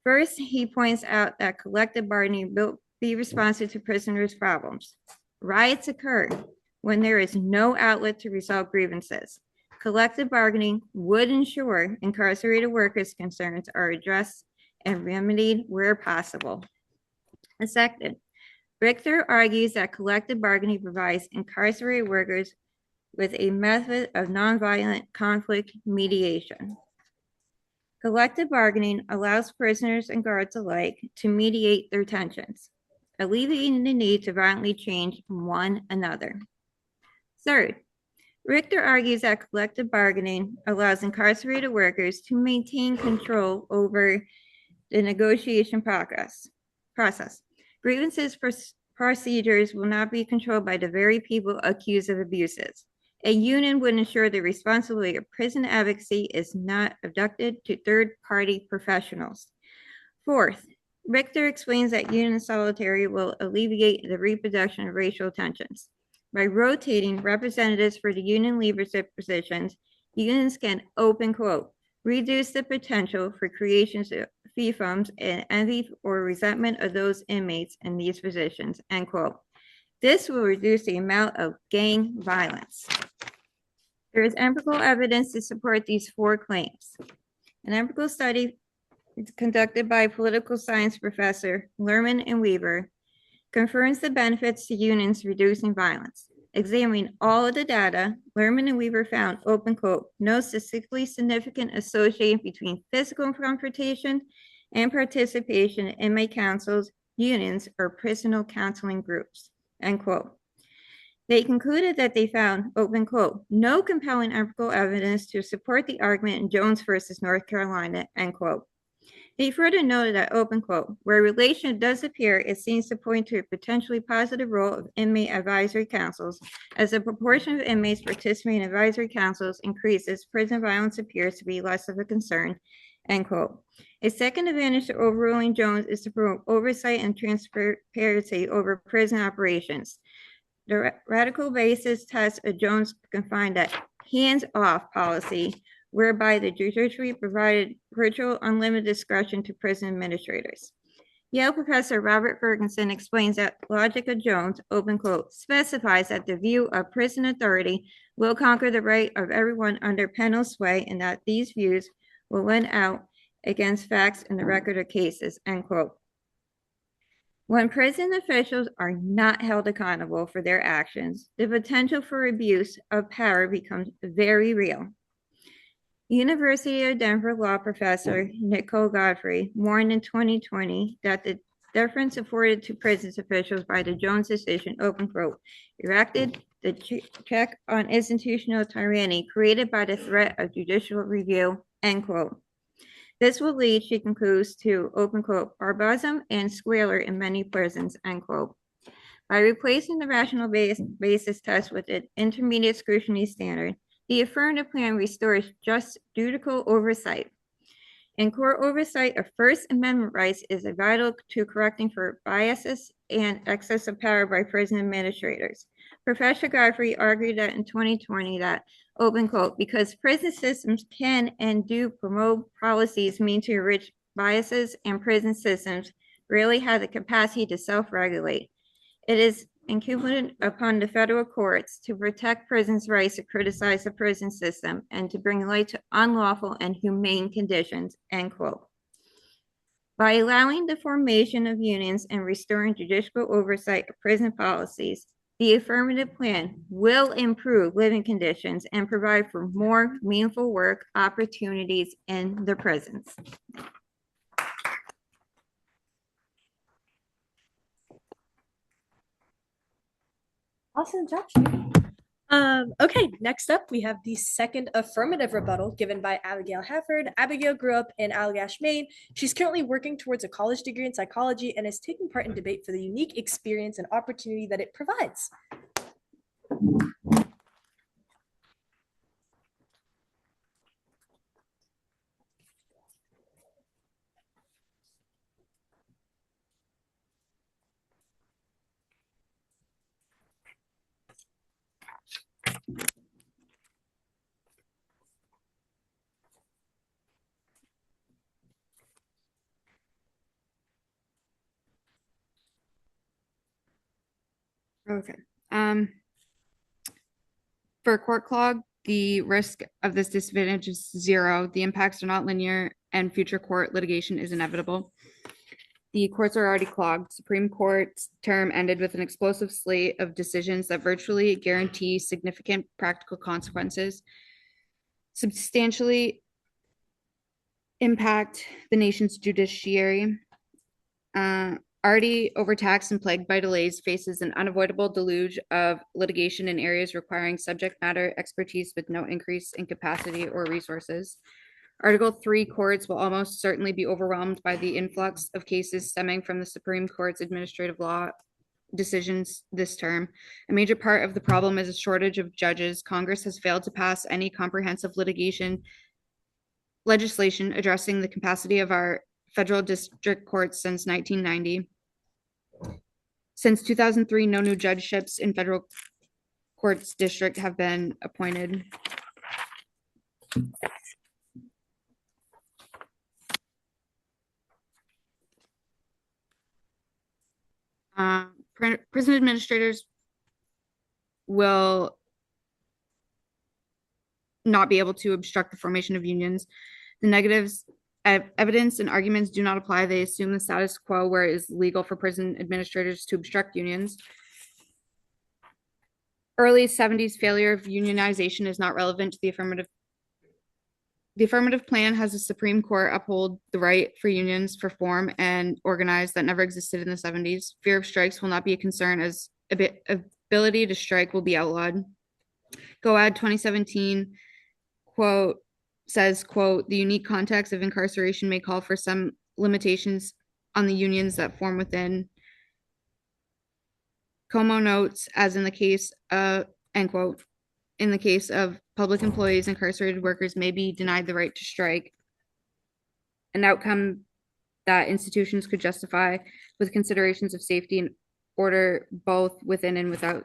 First, he points out that collective bargaining will be responsive to prisoners' problems. Riots occur when there is no outlet to resolve grievances. Collective bargaining would ensure incarcerated workers' concerns are addressed and remedied where possible. And second, Richter argues that collective bargaining provides incarcerated workers with a method of nonviolent conflict mediation. Collective bargaining allows prisoners and guards alike to mediate their tensions, alleviating the need to violently change one another. Third, Richter argues that collective bargaining allows incarcerated workers to maintain control over the negotiation process. Grievances procedures will not be controlled by the very people accused of abuses. A union would ensure the responsibility of prison advocacy is not abducted to third-party professionals. Fourth, Richter explains that union solidarity will alleviate the reproduction of racial tensions. By rotating representatives for the union leadership positions, unions can, open quote, reduce the potential for creations of fiefdoms and envy or resentment of those inmates in these positions, end quote. This will reduce the amount of gang violence. There is empirical evidence to support these 4 claims. An empirical study conducted by political science professor Lerman and Weaver confirms the benefits to unions reducing violence. Examining all of the data, Lerman and Weaver found, open quote, no statistically significant association between physical confrontation and participation in inmate councils, unions, or personal counseling groups, end quote. They concluded that they found, open quote, no compelling empirical evidence to support the argument in Jones versus North Carolina, end quote. They further noted that, open quote, where relation does appear, it seems to point to a potentially positive role of inmate advisory councils. As the proportion of inmates participating in advisory councils increases, prison violence appears to be less of a concern, end quote. A second advantage to overruling Jones is to promote oversight and transparency over prison operations. The radical basis test of Jones can find that hands-off policy whereby the judiciary provided virtual unlimited discretion to prison administrators. Yale professor Robert Ferguson explains that logic of Jones, open quote, specifies that the view of prison authority will conquer the right of everyone under penal sway and that these views will win out against facts in the record of cases, end quote. When prison officials are not held accountable for their actions, the potential for abuse of power becomes very real. University of Denver law professor Nicole Godfrey warned in 2020 that the deference afforded to prison officials by the Jones decision, open quote, erected the check on institutional tyranny created by the threat of judicial review, end quote. This will lead, she concludes, to, open quote, barbarism and squalor in many prisons, end quote. By replacing the rational basis test with an intermediate scrutiny standard, the affirmative plan restores just judicial oversight. In court oversight of First Amendment rights is vital to correcting for biases and excess of power by prison administrators. Professor Godfrey argued that in 2020 that, open quote, because prison systems can and do promote policies mean to enrich biases and prison systems rarely have the capacity to self-regulate. It is incumbent upon the federal courts to protect prisoners' rights to criticize the prison system and to bring light to unlawful and humane conditions, end quote. By allowing the formation of unions and restoring judicial oversight of prison policies, the affirmative plan will improve living conditions and provide for more meaningful work opportunities in the prisons. Awesome job. Okay, next up, we have the second affirmative rebuttal given by Abigail Hafford. Abigail grew up in Allagash, Maine. She's currently working towards a college degree in psychology and is taking part in debate for the unique experience and opportunity that it provides. Okay. For a court clog, the risk of this disadvantage is zero. The impacts are not linear, and future court litigation is inevitable. The courts are already clogged. Supreme Court's term ended with an explosive slate of decisions that virtually guarantee significant practical consequences, substantially impact the nation's judiciary. Already overtaxed and plagued by delays, faces an unavoidable deluge of litigation in areas requiring subject matter expertise with no increase in capacity or resources. Article 3 courts will almost certainly be overwhelmed by the influx of cases stemming from the Supreme Court's administrative law decisions this term. A major part of the problem is a shortage of judges. Congress has failed to pass any comprehensive legislation addressing the capacity of our federal district courts since 1990. Since 2003, no new judgeships in federal courts district have been appointed. Prison administrators will not be able to obstruct the formation of unions. The negatives, evidence and arguments do not apply. They assume the status quo where it is legal for prison administrators to obstruct unions. Early 70s failure of unionization is not relevant to the affirmative. The affirmative plan has the Supreme Court uphold the right for unions to form and organize that never existed in the 70s. Fear of strikes will not be a concern as ability to strike will be outlawed. GOAD 2017 quote says, quote, the unique context of incarceration may call for some limitations on the unions that form within. Como notes, as in the case of, end quote, in the case of public employees, incarcerated workers may be denied the right to strike, an outcome that institutions could justify with considerations of safety and order both within and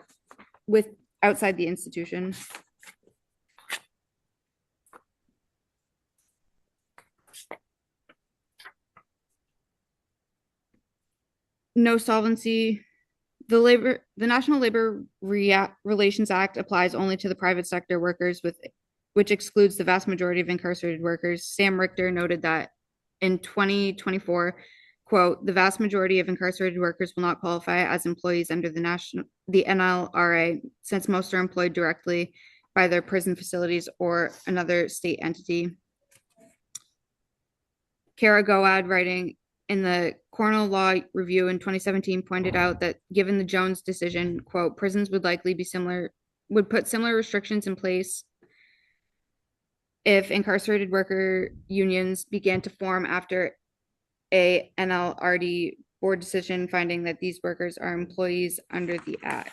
outside the institution. No solvency. The National Labor Relations Act applies only to the private sector workers, which excludes the vast majority of incarcerated workers. Sam Richter noted that in 2024, quote, the vast majority of incarcerated workers will not qualify as employees under the NLRA, since most are employed directly by their prison facilities or another state entity. Kara Goad, writing in the Cornell Law Review in 2017, pointed out that given the Jones decision, quote, prisons would likely would put similar restrictions in place if incarcerated worker unions began to form after a NLRD board decision finding that these workers are employees under the Act.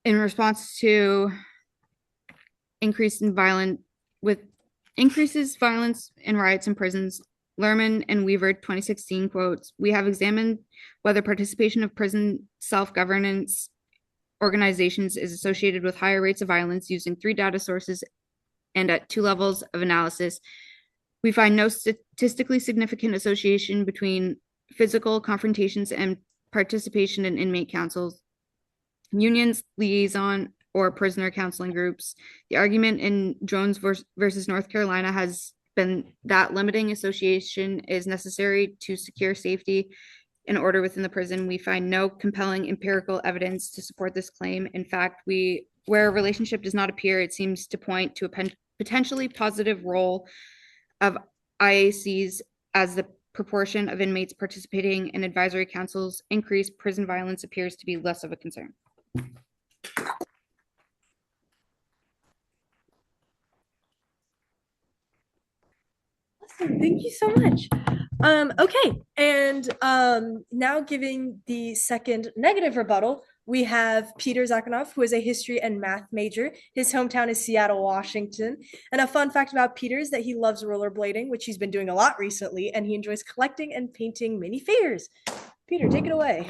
In response to increases violence and riots in prisons, Lerman and Weaver 2016 quotes, we have examined whether participation of prison self-governance organizations is associated with higher rates of violence using 3 data sources and at 2 levels of analysis. We find no statistically significant association between physical confrontations and participation in inmate councils, unions, liaison, or prisoner counseling groups. The argument in Jones versus North Carolina has been that limiting association is necessary to secure safety and order within the prison. We find no compelling empirical evidence to support this claim. In fact, where a relationship does not appear, it seems to point to a potentially positive role of IACs as the proportion of inmates participating in advisory councils increase, prison violence appears to be less of a concern. Awesome. Thank you so much. Okay, and now giving the second negative rebuttal, we have Peter Zakhanov, who is a history and math major. His hometown is Seattle, Washington. And a fun fact about Peter is that he loves rollerblading, which he's been doing a lot recently, and he enjoys collecting and painting minifigures. Peter, take it away.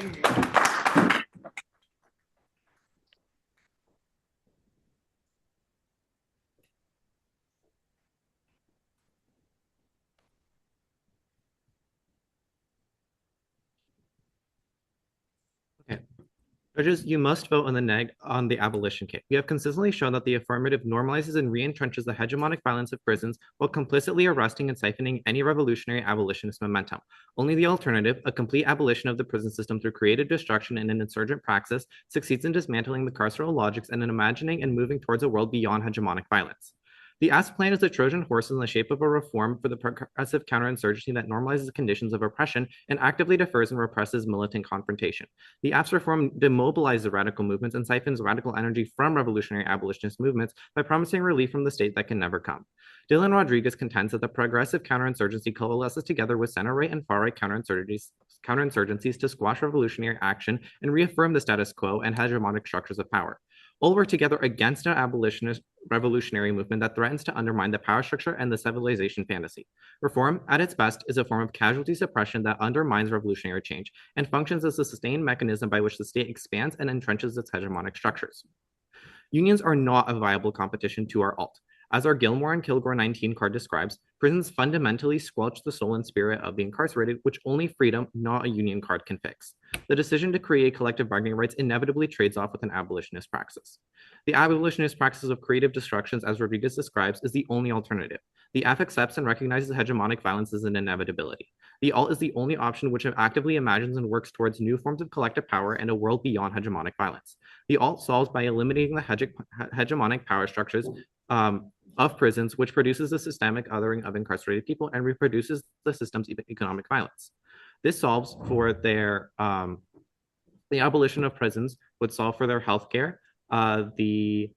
Okay. Judges, you must vote on the abolition case. We have consistently shown that the affirmative normalizes and re-entrenches the hegemonic violence of prisons while complicitly arresting and siphoning any revolutionary abolitionist momentum. Only the alternative, a complete abolition of the prison system through creative destruction and an insurgent praxis, succeeds in dismantling the carceral logics and in imagining and moving towards a world beyond hegemonic violence. The ASP plan is a Trojan horse in the shape of a reform for the progressive counterinsurgency that normalizes conditions of oppression and actively defers and represses militant confrontation. The ASP reform demobilizes the radical movements and siphons radical energy from revolutionary abolitionist movements by promising relief from the state that can never come. Dylan Rodriguez contends that the progressive counterinsurgency coalesces together with center-right and far-right counterinsurgencies to squash revolutionary action and reaffirm the status quo and hegemonic structures of power. All work together against an abolitionist revolutionary movement that threatens to undermine the power structure and the civilization fantasy. Reform, at its best, is a form of casualty suppression that undermines revolutionary change and functions as a sustained mechanism by which the state expands and entrenches its hegemonic structures. Unions are not a viable competition to our alt. As our Gilmore and Kilgore 19 card describes, prisons fundamentally squelch the soul and spirit of the incarcerated, which only freedom, not a union card, can fix. The decision to create collective bargaining rights inevitably trades off with an abolitionist praxis. The abolitionist praxis of creative destructions, as Rodriguez describes, is the only alternative. The F accepts and recognizes hegemonic violence as an inevitability. The alt is the only option which actively imagines and works towards new forms of collective power and a world beyond hegemonic violence. The alt solves by eliminating the hegemonic power structures of prisons, which produces a systemic othering of incarcerated people and reproduces the system's economic violence. This solves for their, the abolition of prisons would solve for their healthcare, and the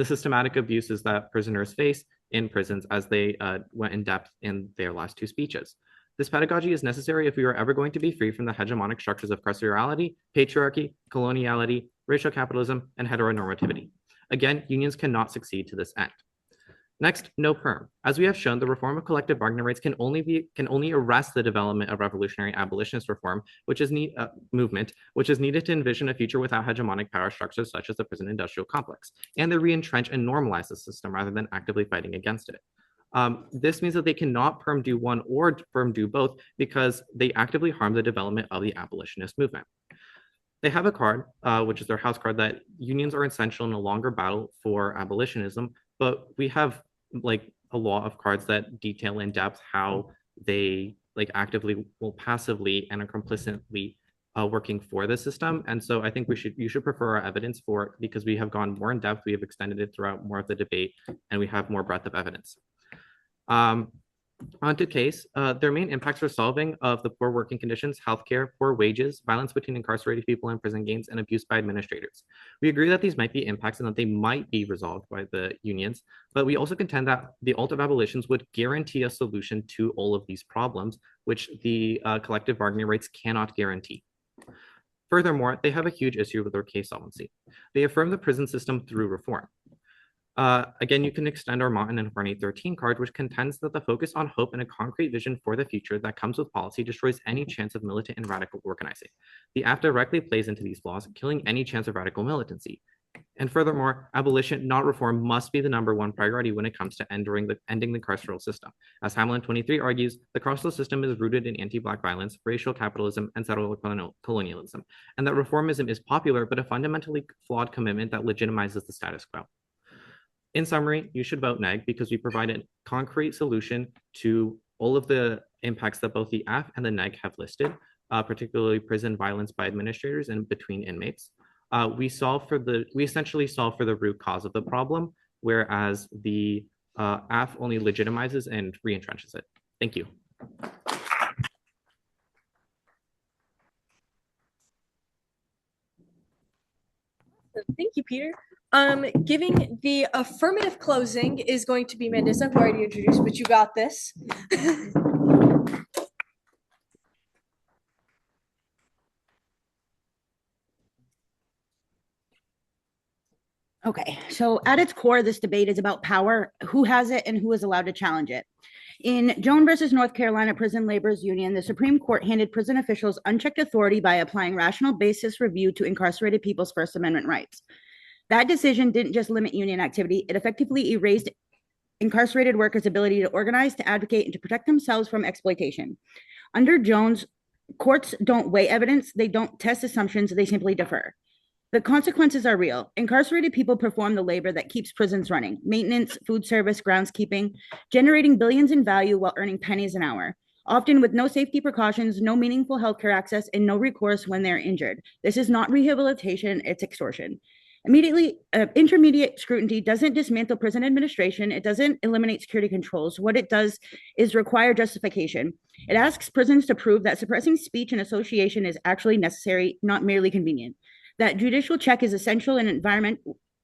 systematic abuses that prisoners face in prisons, as they went in depth in their last two speeches. This pedagogy is necessary if we are ever going to be free from the hegemonic structures of carcerality, patriarchy, coloniality, racial capitalism, and heteronormativity. Again, unions cannot succeed to this end. Next, no perm. As we have shown, the reform of collective bargaining rights can only arrest the development of revolutionary abolitionist reform, which is movement, which is needed to envision a future without hegemonic power structures such as the prison industrial complex, and they re-entrench and normalize the system rather than actively fighting against it. This means that they cannot perm do one or perm do both because they actively harm the development of the abolitionist movement. They have a card, which is their house card, that unions are essential in a longer battle for abolitionism, but we have like a lot of cards that detail in depth how they like actively, well, passively and are complicitly working for the system. And so I think you should prefer our evidence for it because we have gone more in depth, we have extended it throughout more of the debate, and we have more breadth of evidence. On to case, their main impacts are solving of the poor working conditions, healthcare, poor wages, violence between incarcerated people and prison gangs, and abuse by administrators. We agree that these might be impacts and that they might be resolved by the unions, but we also contend that the alt of abolitions would guarantee a solution to all of these problems, which the collective bargaining rights cannot guarantee. Furthermore, they have a huge issue with their case solvency. They affirm the prison system through reform. Again, you can extend our Martin and Horny 13 card, which contends that the focus on hope and a concrete vision for the future that comes with policy destroys any chance of militant and radical organizing. The AF directly plays into these flaws, killing any chance of radical militancy. And furthermore, abolition, not reform, must be the #1 priority when it comes to ending the carceral system. As Hamlin 23 argues, the carceral system is rooted in anti-Black violence, racial capitalism, and settler colonialism, and that reformism is popular, but a fundamentally flawed commitment that legitimizes the status quo. In summary, you should vote neg because we provide a concrete solution to all of the impacts that both the AF and the neg have listed, particularly prison violence by administrators and between inmates. We essentially solve for the root cause of the problem, whereas the AF only legitimizes and re-entrenches it. Thank you. Thank you, Peter. Giving the affirmative closing is going to be Mandisa, who I already introduced, but you got this. Okay, so at its core, this debate is about power, who has it, and who is allowed to challenge it. In Joan versus North Carolina Prison Laborers Union, the Supreme Court handed prison officials unchecked authority by applying rational basis review to incarcerated people's First Amendment rights. That decision didn't just limit union activity, it effectively erased incarcerated workers' ability to organize, to advocate, and to protect themselves from exploitation. Under Jones, courts don't weigh evidence, they don't test assumptions, they simply defer. The consequences are real. Incarcerated people perform the labor that keeps prisons running: maintenance, food service, groundskeeping, generating billions in value while earning pennies an hour, often with no safety precautions, no meaningful healthcare access, and no recourse when they're injured. This is not rehabilitation, it's extortion. Intermediate scrutiny doesn't dismantle prison administration. It doesn't eliminate security controls. What it does is require justification. It asks prisons to prove that suppressing speech and association is actually necessary, not merely convenient. That judicial check is essential in an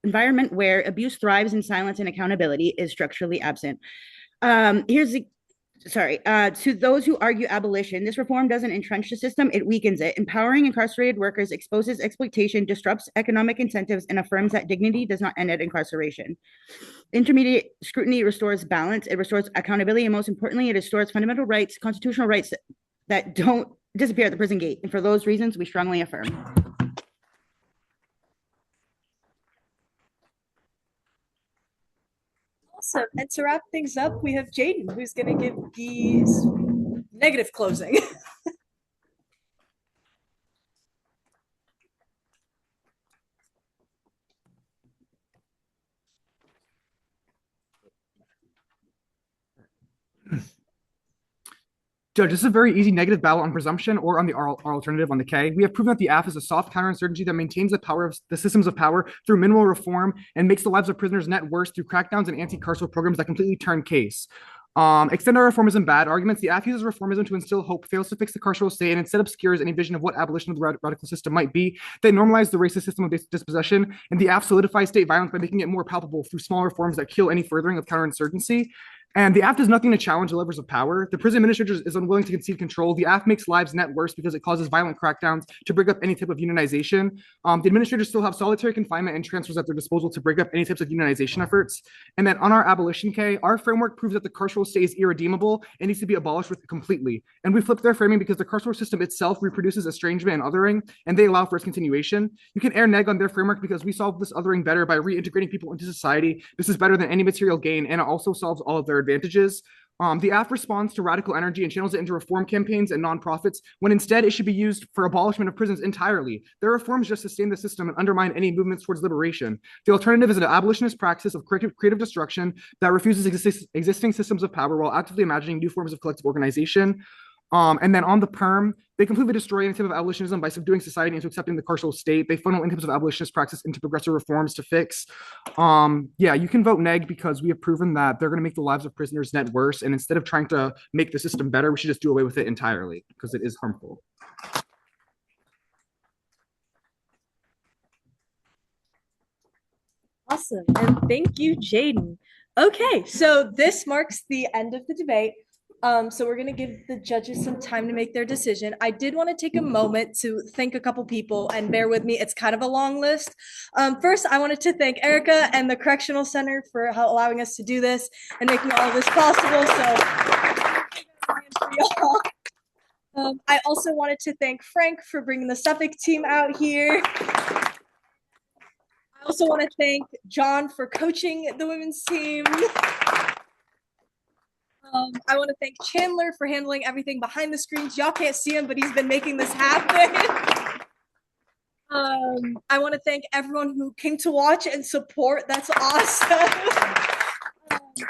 environment where abuse thrives in silence and accountability is structurally absent. To those who argue abolition, this reform doesn't entrench the system, it weakens it. Empowering incarcerated workers exposes exploitation, disrupts economic incentives, and affirms that dignity does not end at incarceration. Intermediate scrutiny restores balance, it restores accountability, and most importantly, it restores fundamental rights, constitutional rights that don't disappear at the prison gate. And for those reasons, we strongly affirm. Awesome. And to wrap things up, we have Jaden, who's going to give the negative closing. Judge, this is a very easy negative ballot on presumption or on the R alternative on the K. We have proven that the AF is a soft counterinsurgency that maintains the power of the systems of power through minimal reform and makes the lives of prisoners net worse through crackdowns and anti-carceral programs that completely turn case. Extended reformism bad arguments. The AF uses reformism to instill hope, fails to fix the carceral state, and instead obscures any vision of what abolition of the radical system might be. They normalize the racist system of dispossession, and the AF solidifies state violence by making it more palpable through small reforms that kill any furthering of counterinsurgency. And the AF does nothing to challenge the levers of power. The prison administrator is unwilling to concede control. The AF makes lives net worse because it causes violent crackdowns to break up any type of unionization. The administrators still have solitary confinement and transfers at their disposal to break up any types of unionization efforts. And then on our abolition K, our framework proves that the carceral state is irredeemable and needs to be abolished completely. And we flip their framing because the carceral system itself reproduces estrangement and othering, and they allow for its continuation. You can air neg on their framework because we solve this othering better by reintegrating people into society. This is better than any material gain, and it also solves all of their advantages. The AF responds to radical energy and channels it into reform campaigns and nonprofits when instead it should be used for abolishment of prisons entirely. Their reforms just sustain the system and undermine any movements towards liberation. The alternative is an abolitionist praxis of creative destruction that refuses existing systems of power while actively imagining new forms of collective organization. And then on the perm, they completely destroy any type of abolitionism by subduing society into accepting the carceral state. They funnel any types of abolitionist practice into progressive reforms to fix. Yeah, you can vote neg because we have proven that they're going to make the lives of prisoners net worse. And instead of trying to make the system better, we should just do away with it entirely because it is harmful. Awesome. And thank you, Jaden. Okay, so this marks the end of the debate. So we're going to give the judges some time to make their decision. I did want to take a moment to thank a couple people, and bear with me, it's kind of a long list. First, I wanted to thank Erica and the Correctional Center for allowing us to do this and making all of this possible. So I also wanted to thank Frank for bringing the Suffolk team out here. I also want to thank John for coaching the women's team. I want to thank Chandler for handling everything behind the screens. Y'all can't see him, but he's been making this happen. I want to thank everyone who came to watch and support. That's awesome. And finally, I want to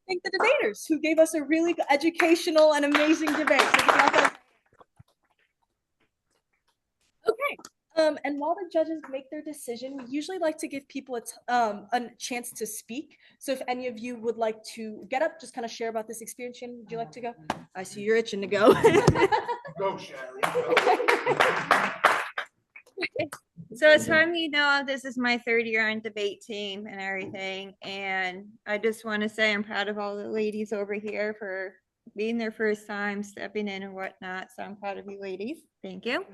thank the debaters who gave us a really educational and amazing debate. So okay. And while the judges make their decision, we usually like to give people a chance to speak. So if any of you would like to get up, just kind of share about this experience. Shannon, would you like to go? I see you're itching to go. Go, Sherry. So as some of you know, this is my third year on debate team and everything. And I just want to say I'm proud of all the ladies over here for being their first time, stepping in and whatnot. So I'm proud of you ladies. Thank you.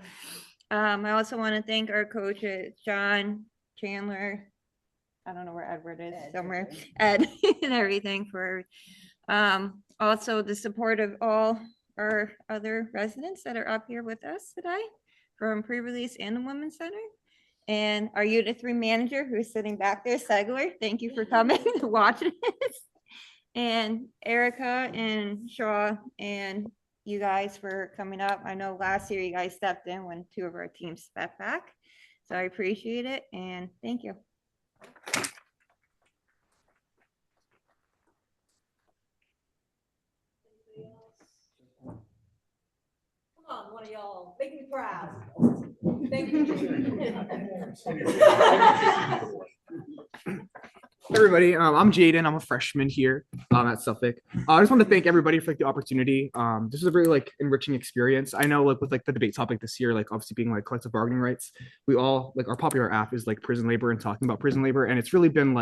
I also want to thank our coaches, John, Chandler, I don't know where Edward is, somewhere, Ed, and everything for also the support of all our other residents that are up here with us today from pre-release and the Women's Center. And our Unit 3 manager who's sitting back there, Segler, thank you for coming to watch this. And Erica and Shaw and you guys for coming up. I know last year you guys stepped in when 2 of our teams stepped back. So I appreciate it and thank you. Come on, one of y'all, make me proud. Thank you. Everybody, I'm Jaden. I'm a freshman here at Suffolk. I just want to thank everybody for the opportunity. This is a very enriching experience. I know with the debate topic this year, obviously being collective bargaining rights, we all our popular app is prison labor and talking about prison labor, and it's really been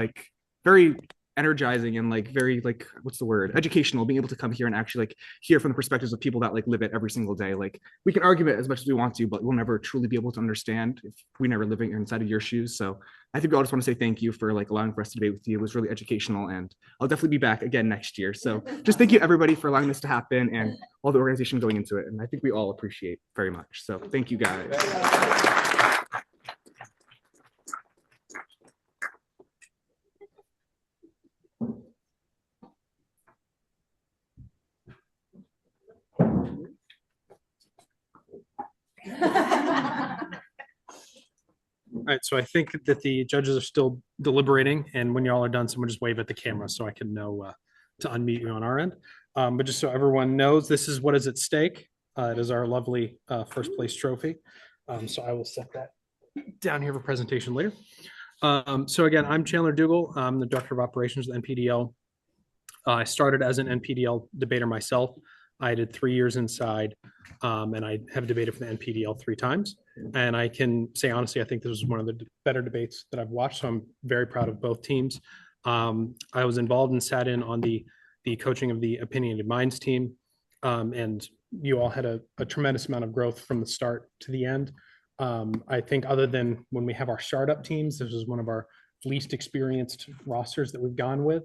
very energizing and very what's the word, educational, being able to come here and actually hear from the perspectives of people that live it every single day. We can argue it as much as we want to, but we'll never truly be able to understand if we never living inside of your shoes. So I think we all just want to say thank you for allowing for us to debate with you. It was really educational, and I'll definitely be back again next year. So just thank you everybody for allowing this to happen and all the organization going into it, and I think we all appreciate very much. So thank you guys. All right, so I think that the judges are still deliberating, and when y'all are done, someone just wave at the camera so I can know to unmute you on our end. But just so everyone knows, this is what is at stake. It is our lovely first place trophy. So I will set that down here for presentation later. So again, I'm Chandler Dougal. I'm the Director of Operations at NPDL. I started as an NPDL debater myself. I did 3 years inside, and I have debated for the NPDL 3 times. And I can say honestly, I think this was one of the better debates that I've watched. So I'm very proud of both teams. I was involved and sat in on the coaching of the Opinionated Minds team, and you all had a tremendous amount of growth from the start to the end. I think other than when we have our startup teams, this was one of our least experienced rosters that we've gone with.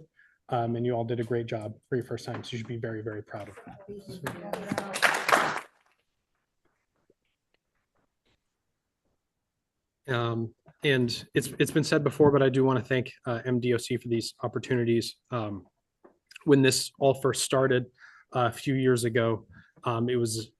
And you all did a great job for your first time. So you should be very, very proud of that. And it's been said before, but I do want to thank MDOC for these opportunities. When this all first started a few years ago, it was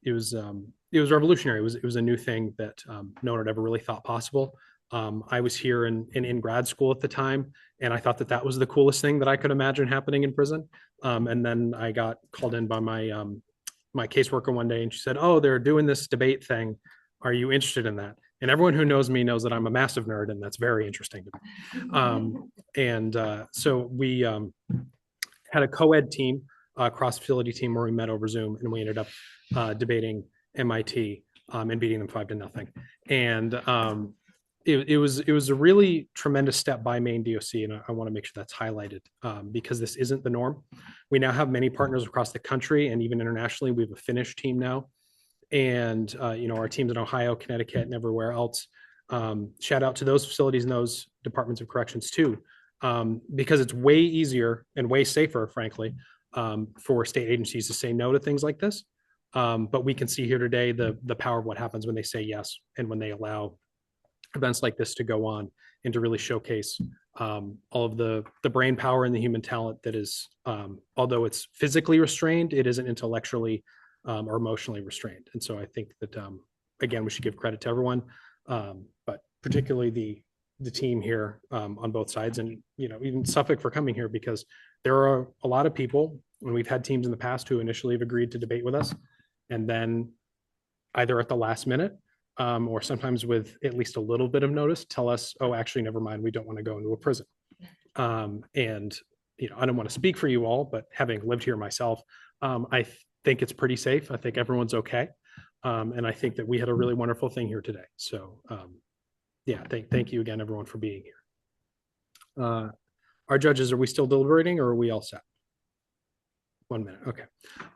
revolutionary. It was a new thing that no one had ever really thought possible. I was here in grad school at the time, and I thought that was the coolest thing that I could imagine happening in prison. And then I got called in by my caseworker one day, and she said, "Oh, they're doing this debate thing. Are you interested in that?" And everyone who knows me knows that I'm a massive nerd, and that's very interesting to me. So we had a co-ed team, cross-facility team, where we met over Zoom, and we ended up debating MIT and beating them 5-0. And it was a really tremendous step by Maine DOC, and I want to make sure that's highlighted because this isn't the norm. We now have many partners across the country and even internationally. We have a Finnish team now, and our teams in Ohio, Connecticut, and everywhere else. Shout out to those facilities and those departments of corrections too, because it's way easier and way safer, frankly, for state agencies to say no to things like this. But we can see here today the power of what happens when they say yes and when they allow events like this to go on and to really showcase all of the brain power and the human talent that is, although it's physically restrained, it isn't intellectually or emotionally restrained. And so I think that, again, we should give credit to everyone, but particularly the team here on both sides, and even Suffolk for coming here, because there are a lot of people, when we've had teams in the past who initially have agreed to debate with us, and then either at the last minute or sometimes with at least a little bit of notice, tell us, oh, actually, never mind, we don't want to go into a prison. And I don't want to speak for you all, but having lived here myself, I think it's pretty safe. I think everyone's okay. And I think that we had a really wonderful thing here today. So yeah, thank you again, everyone, for being here. Our judges, are we still deliberating or are we all set? 1 minute. Okay.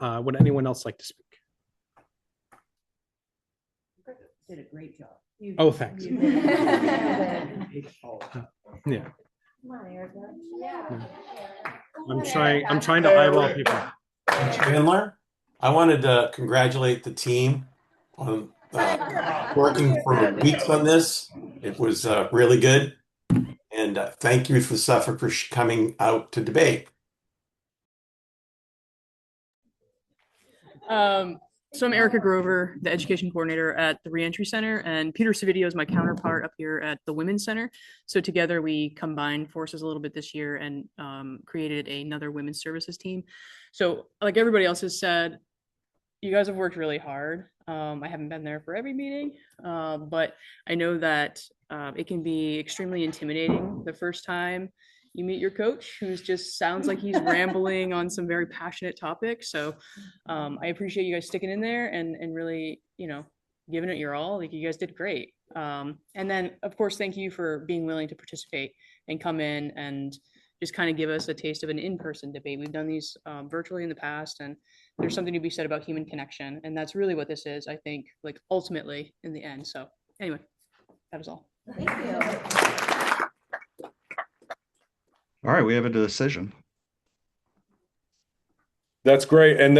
Would anyone else like to speak? Did a great job. Oh, thanks. Yeah. I'm trying to eyeball people. Chandler, I wanted to congratulate the team on working for weeks on this. It was really good. And thank you for Suffolk for coming out to debate. So I'm Erica Grover, the education coordinator at the Reentry Center, and Peter Savidio is my counterpart up here at the Women's Center. So together we combined forces a little bit this year and created another women's services team. So like everybody else has said, you guys have worked really hard. I haven't been there for every meeting, but I know that it can be extremely intimidating the first time you meet your coach, who's just sounds like he's rambling on some very passionate topics. So I appreciate you guys sticking in there and really, giving it your all. Like, you guys did great. And then, of course, thank you for being willing to participate and come in and just kind of give us a taste of an in-person debate. We've done these virtually in the past, and there's something to be said about human connection. And that's really what this is, I think, like ultimately in the end. So anyway, that is all. Thank you. All right, we have a decision. That's great. And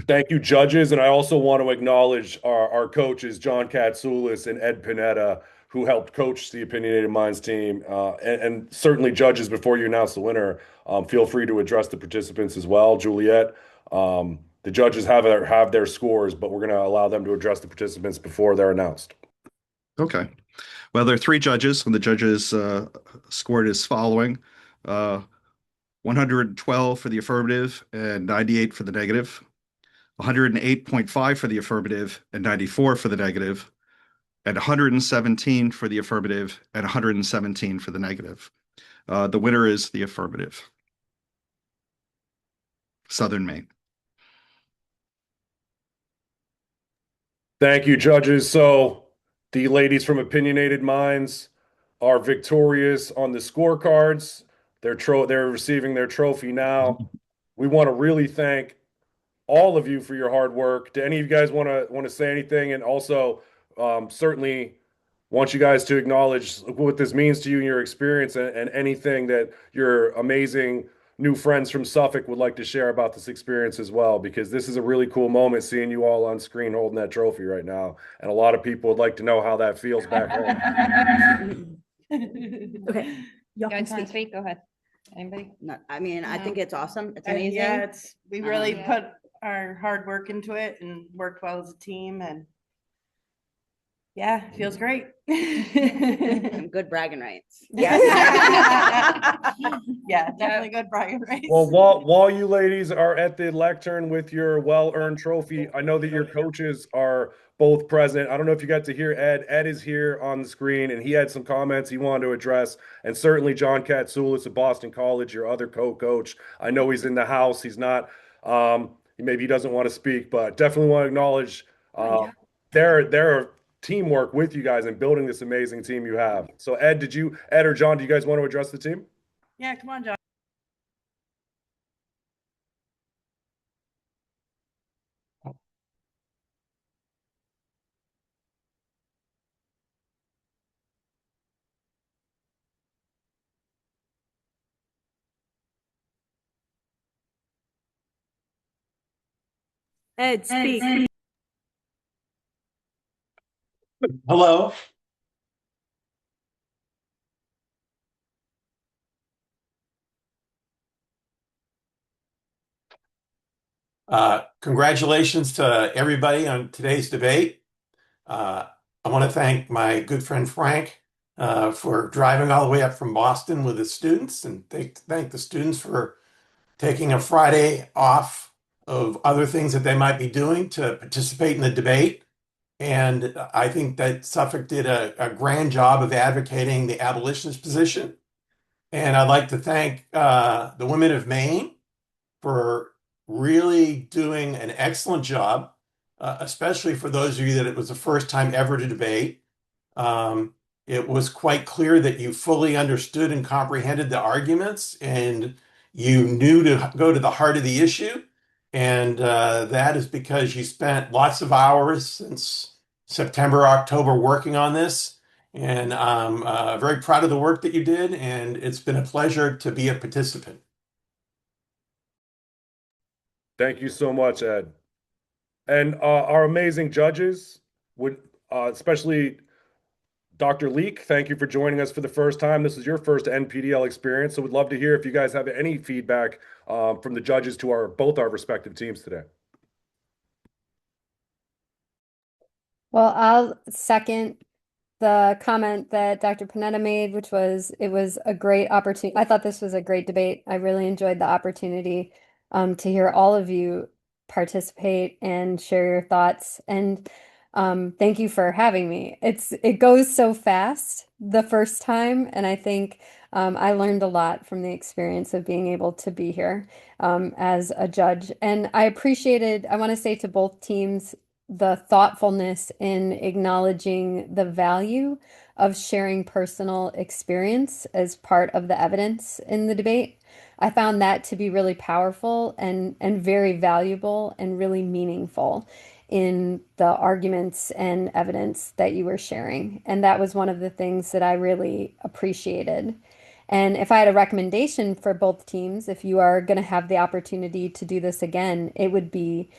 thank you, judges. And I also want to acknowledge our coaches, John Katsoulis and Ed Pinetta, who helped coach the Opinionated Minds team. And certainly, judges, before you announce the winner, feel free to address the participants as well. Juliet, the judges have their scores, but we're going to allow them to address the participants before they're announced. Okay. Well, there are 3 judges, and the judges scored as following. 112 for the affirmative and 98 for the negative, 108.5 for the affirmative and 94 for the negative, and 117 for the affirmative and 117 for the negative. The winner is the affirmative. Southern Maine. Thank you, judges. So the ladies from Opinionated Minds are victorious on the scorecards. They're receiving their trophy now. We want to really thank all of you for your hard work. Do any of you guys want to say anything? And also, certainly want you guys to acknowledge what this means to you and your experience, and anything that your amazing new friends from Suffolk would like to share about this experience as well, because this is a really cool moment seeing you all on screen holding that trophy right now. And a lot of people would like to know how that feels back home. Okay. Y'all can speak. Go ahead. Anybody? No, I mean, I think it's awesome. It's And amazing. yeah, we really Yeah. put our hard work into it and worked well as a team, and yeah, it feels great. Some good bragging rights. Yeah. Yeah, definitely good bragging rights. Well, while you ladies are at the lectern with your well-earned trophy, I know that your coaches are both present. I don't know if you got to hear Ed. Ed is here on the screen, and he had some comments he wanted to address. And certainly John Katsoulis of Boston College, your other co-coach. I know he's in the house. He's not, maybe he doesn't want to speak, but definitely want to acknowledge their teamwork with you guys and building this amazing team you have. So Ed or John, do you guys want to address the team? Yeah, come on, John. Ed, speak. Hello. Congratulations to everybody on today's debate. I want to thank my good friend Frank for driving all the way up from Boston with the students, and thank the students for taking a Friday off of other things that they might be doing to participate in the debate. And I think that Suffolk did a grand job of advocating the abolitionist position. And I'd like to thank the women of Maine for really doing an excellent job, especially for those of you that it was the first time ever to debate. Um, it was quite clear that you fully understood and comprehended the arguments and you knew to go to the heart of the issue. And that is because you spent lots of hours since September, October working on this. And I'm very proud of the work that you did. And it's been a pleasure to be a participant. Thank you so much, Ed. And our amazing judges would, especially Dr. Leek, thank you for joining us for the first time. This is your first NPDL experience, so we'd love to hear if you guys have any feedback from the judges to both our respective teams today. Well, I'll second the comment that Dr. Panetta made, which was it was a great opportunity. I thought this was a great debate. I really enjoyed the opportunity to hear all of you participate and share your thoughts. And thank you for having me. It goes so fast the first time, and I think I learned a lot from the experience of being able to be here as a judge. And I want to say to both teams, the thoughtfulness in acknowledging the value of sharing personal experience as part of the evidence in the debate. I found that to be really powerful and very valuable and really meaningful in the arguments and evidence that you were sharing. And that was one of the things that I really appreciated. And if I had a recommendation for both teams, if you are going to have the opportunity to do this again, it would be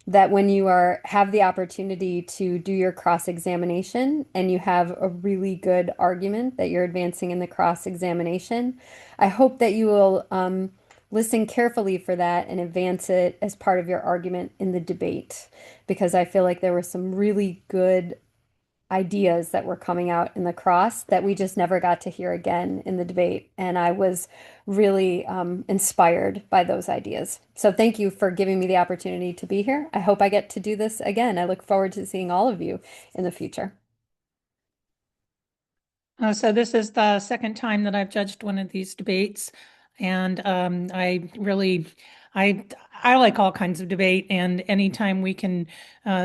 that when you have the opportunity to do your cross-examination and you have a really good argument that you're advancing in the cross-examination, I hope that you will listen carefully for that and advance it as part of your argument in the debate, because I feel like there were some really good ideas that were coming out in the cross that we just never got to hear again in the debate. And I was really inspired by those ideas. So thank you for giving me the opportunity to be here. I hope I get to do this again. I look forward to seeing all of you in the future. So this is the second time that I've judged one of these debates. And I like all kinds of debate, and anytime we can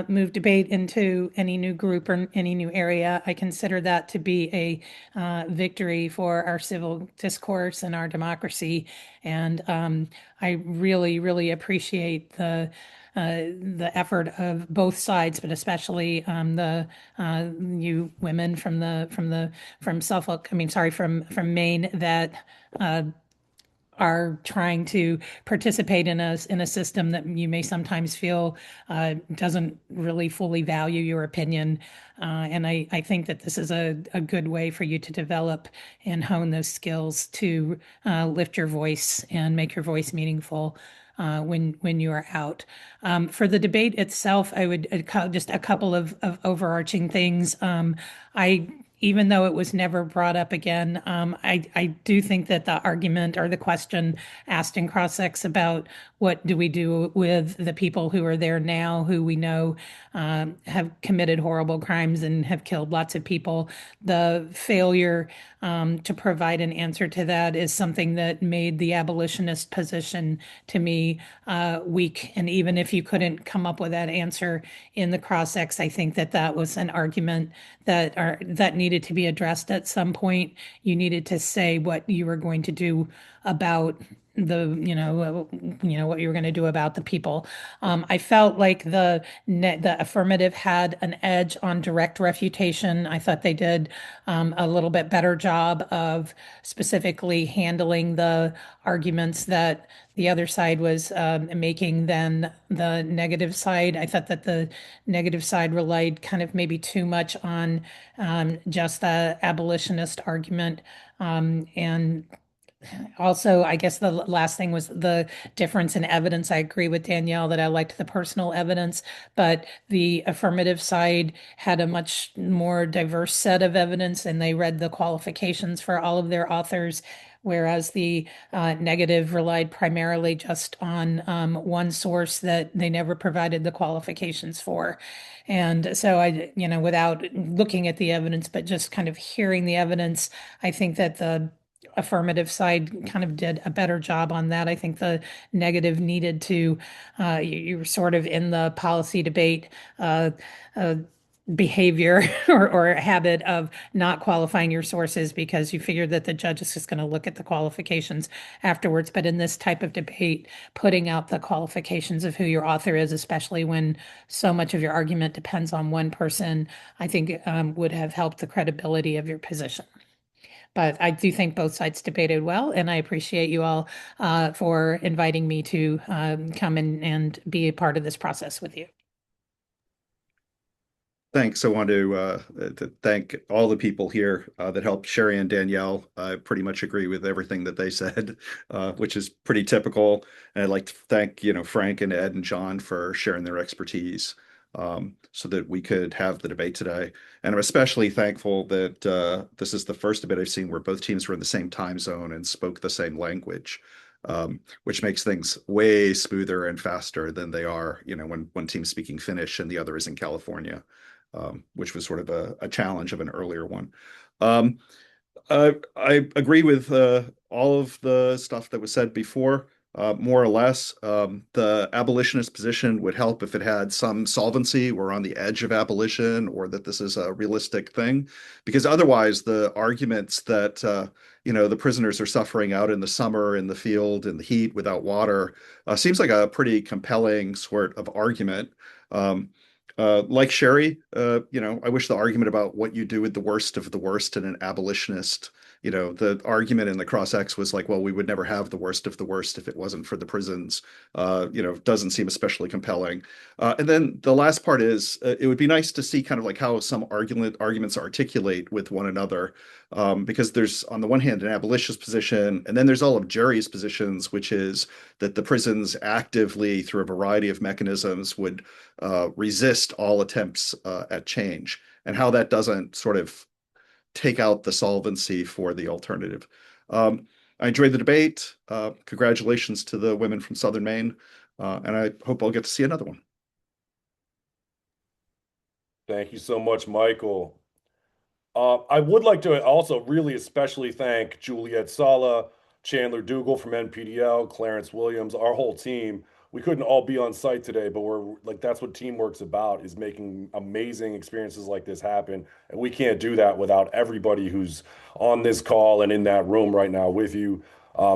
move debate into any new group or any new area, I consider that to be a victory for our civil discourse and our democracy. And I really, really appreciate the effort of both sides, but especially you women from Suffolk. From Maine that are trying to participate in a system that you may sometimes feel doesn't really fully value your opinion. And I think that this is a good way for you to develop and hone those skills to lift your voice and make your voice meaningful when you are out. For the debate itself, I would just a couple of overarching things. Even though it was never brought up again, I do think that the argument or the question asked in cross-ex about what do we do with the people who are there now, who we know have committed horrible crimes and have killed lots of people, the failure to provide an answer to that is something that made the abolitionist position to me weak. And even if you couldn't come up with that answer in the cross-ex, I think that that was an argument that needed to be addressed at some point. You needed to say what you were going to do about what you were going to do about the people. I felt like the affirmative had an edge on direct refutation. I thought they did a little bit better job of specifically handling the arguments that the other side was making than the negative side. I thought that the negative side relied kind of maybe too much on just the abolitionist argument. And also, I guess the last thing was the difference in evidence. I agree with Danielle that I liked the personal evidence, but the affirmative side had a much more diverse set of evidence, and they read the qualifications for all of their authors whereas the negative relied primarily just on one source that they never provided the qualifications for. And so without looking at the evidence, but just kind of hearing the evidence, I think that the affirmative side kind of did a better job on that. I think the negative needed to, you were sort of in the policy debate, behavior or habit of not qualifying your sources because you figured that the judge is just going to look at the qualifications afterwards. But in this type of debate, putting out the qualifications of who your author is, especially when so much of your argument depends on one person, I think would have helped the credibility of your position. But I do think both sides debated well, and I appreciate you all for inviting me to come in and be a part of this process with you. Thanks. I want to thank all the people here that helped. Sherry and Danielle, I pretty much agree with everything that they said, which is pretty typical. And I'd like to thank, Frank and Ed and John for sharing their expertise so that we could have the debate today. And I'm especially thankful that this is the first debate I've seen where both teams were in the same time zone and spoke the same language. Which makes things way smoother and faster than they are, when one team's speaking Finnish and the other is in California. Which was sort of a challenge of an earlier one. I agree with all of the stuff that was said before, more or less. The abolitionist position would help if it had some solvency. We're on the edge of abolition, or that this is a realistic thing, because otherwise the arguments that the prisoners are suffering out in the summer in the field in the heat without water seems like a pretty compelling sort of argument. Like Sherry, I wish the argument about what you do with the worst of the worst in an abolitionist, the argument in the cross-ex was like, well, we would never have the worst of the worst if it wasn't for the prisons, doesn't seem especially compelling. And then the last part is, it would be nice to see kind of like how some arguments articulate with one another, because there's, on the one hand, an abolitionist position, and then there's all of Jerry's positions, which is that the prisons actively, through a variety of mechanisms, would resist all attempts at change, and how that doesn't sort of take out the solvency for the alternative. I enjoyed the debate. Congratulations to the women from Southern Maine, and I hope I'll get to see another one. Thank you so much, Michael. I would like to also really especially thank Juliet Sala, Chandler Dougal from NPDL, Clarence Williams, our whole team. We couldn't all be on site today, but we're like, that's what teamwork's about, is making amazing experiences like this happen. And we can't do that without everybody who's on this call and in that room right now with you.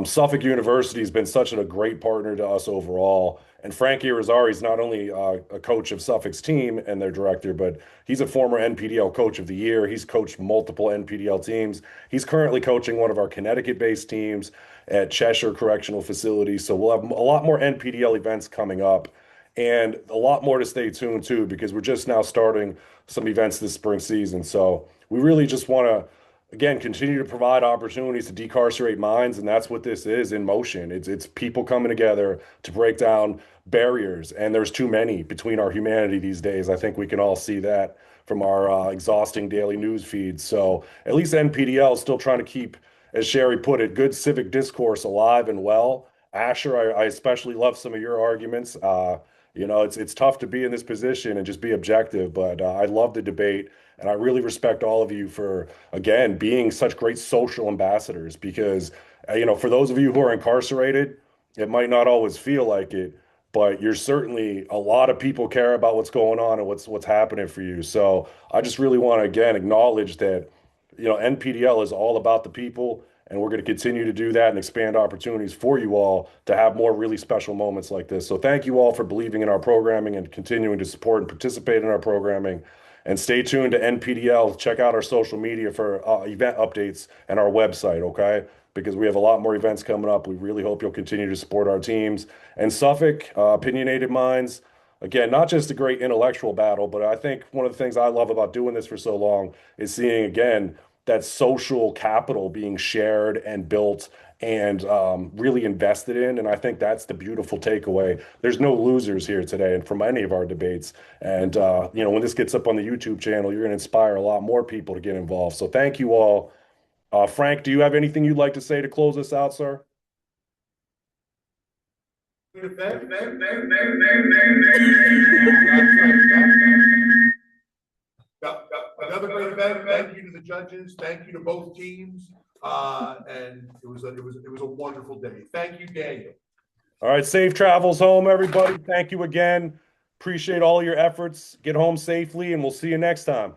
Suffolk University has been such a great partner to us overall. And Frank Irizarry is not only a coach of Suffolk's team and their director, but he's a former NPDL Coach of the Year. He's coached multiple NPDL teams. He's currently coaching one of our Connecticut-based teams at Cheshire Correctional Facility. So we'll have a lot more NPDL events coming up, and a lot more to stay tuned to, because we're just now starting some events this spring season. So we really just want to, again, continue to provide opportunities to decarcerate minds, and that's what this is in motion. It's people coming together to break down barriers, and there's too many between our humanity these days. I think we can all see that from our exhausting daily news feeds. So at least NPDL is still trying to keep, as Sherry put it, good civic discourse alive and well. Asher, I especially love some of your arguments. It's tough to be in this position and just be objective, but I love the debate. And I really respect all of you for, again, being such great social ambassadors, because, for those of you who are incarcerated, it might not always feel like it, but you're certainly, a lot of people care about what's going on and what's happening for you. So I just really want to, again, acknowledge that, NPDL is all about the people, and we're going to continue to do that and expand opportunities for you all to have more really special moments like this. So thank you all for believing in our programming and continuing to support and participate in our programming. And stay tuned to NPDL. Check out our social media for event updates and our website, okay? Because we have a lot more events coming up. We really hope you'll continue to support our teams. And Suffolk, Opinionated Minds, again, not just a great intellectual battle, but I think one of the things I love about doing this for so long is seeing, again, that social capital being shared and built and really invested in. And I think that's the beautiful takeaway. There's no losers here today and from any of our debates. And, when this gets up on the YouTube channel, you're going to inspire a lot more people to get involved. So thank you all. Frank, do you have anything you'd like to say to close us out, sir? Another great event. Thank you to the judges. Thank you to both teams. And it was a wonderful day. Thank you, Daniel. All right, safe travels home, everybody. Thank you again. Appreciate all your efforts. Get home safely, and we'll see you next time.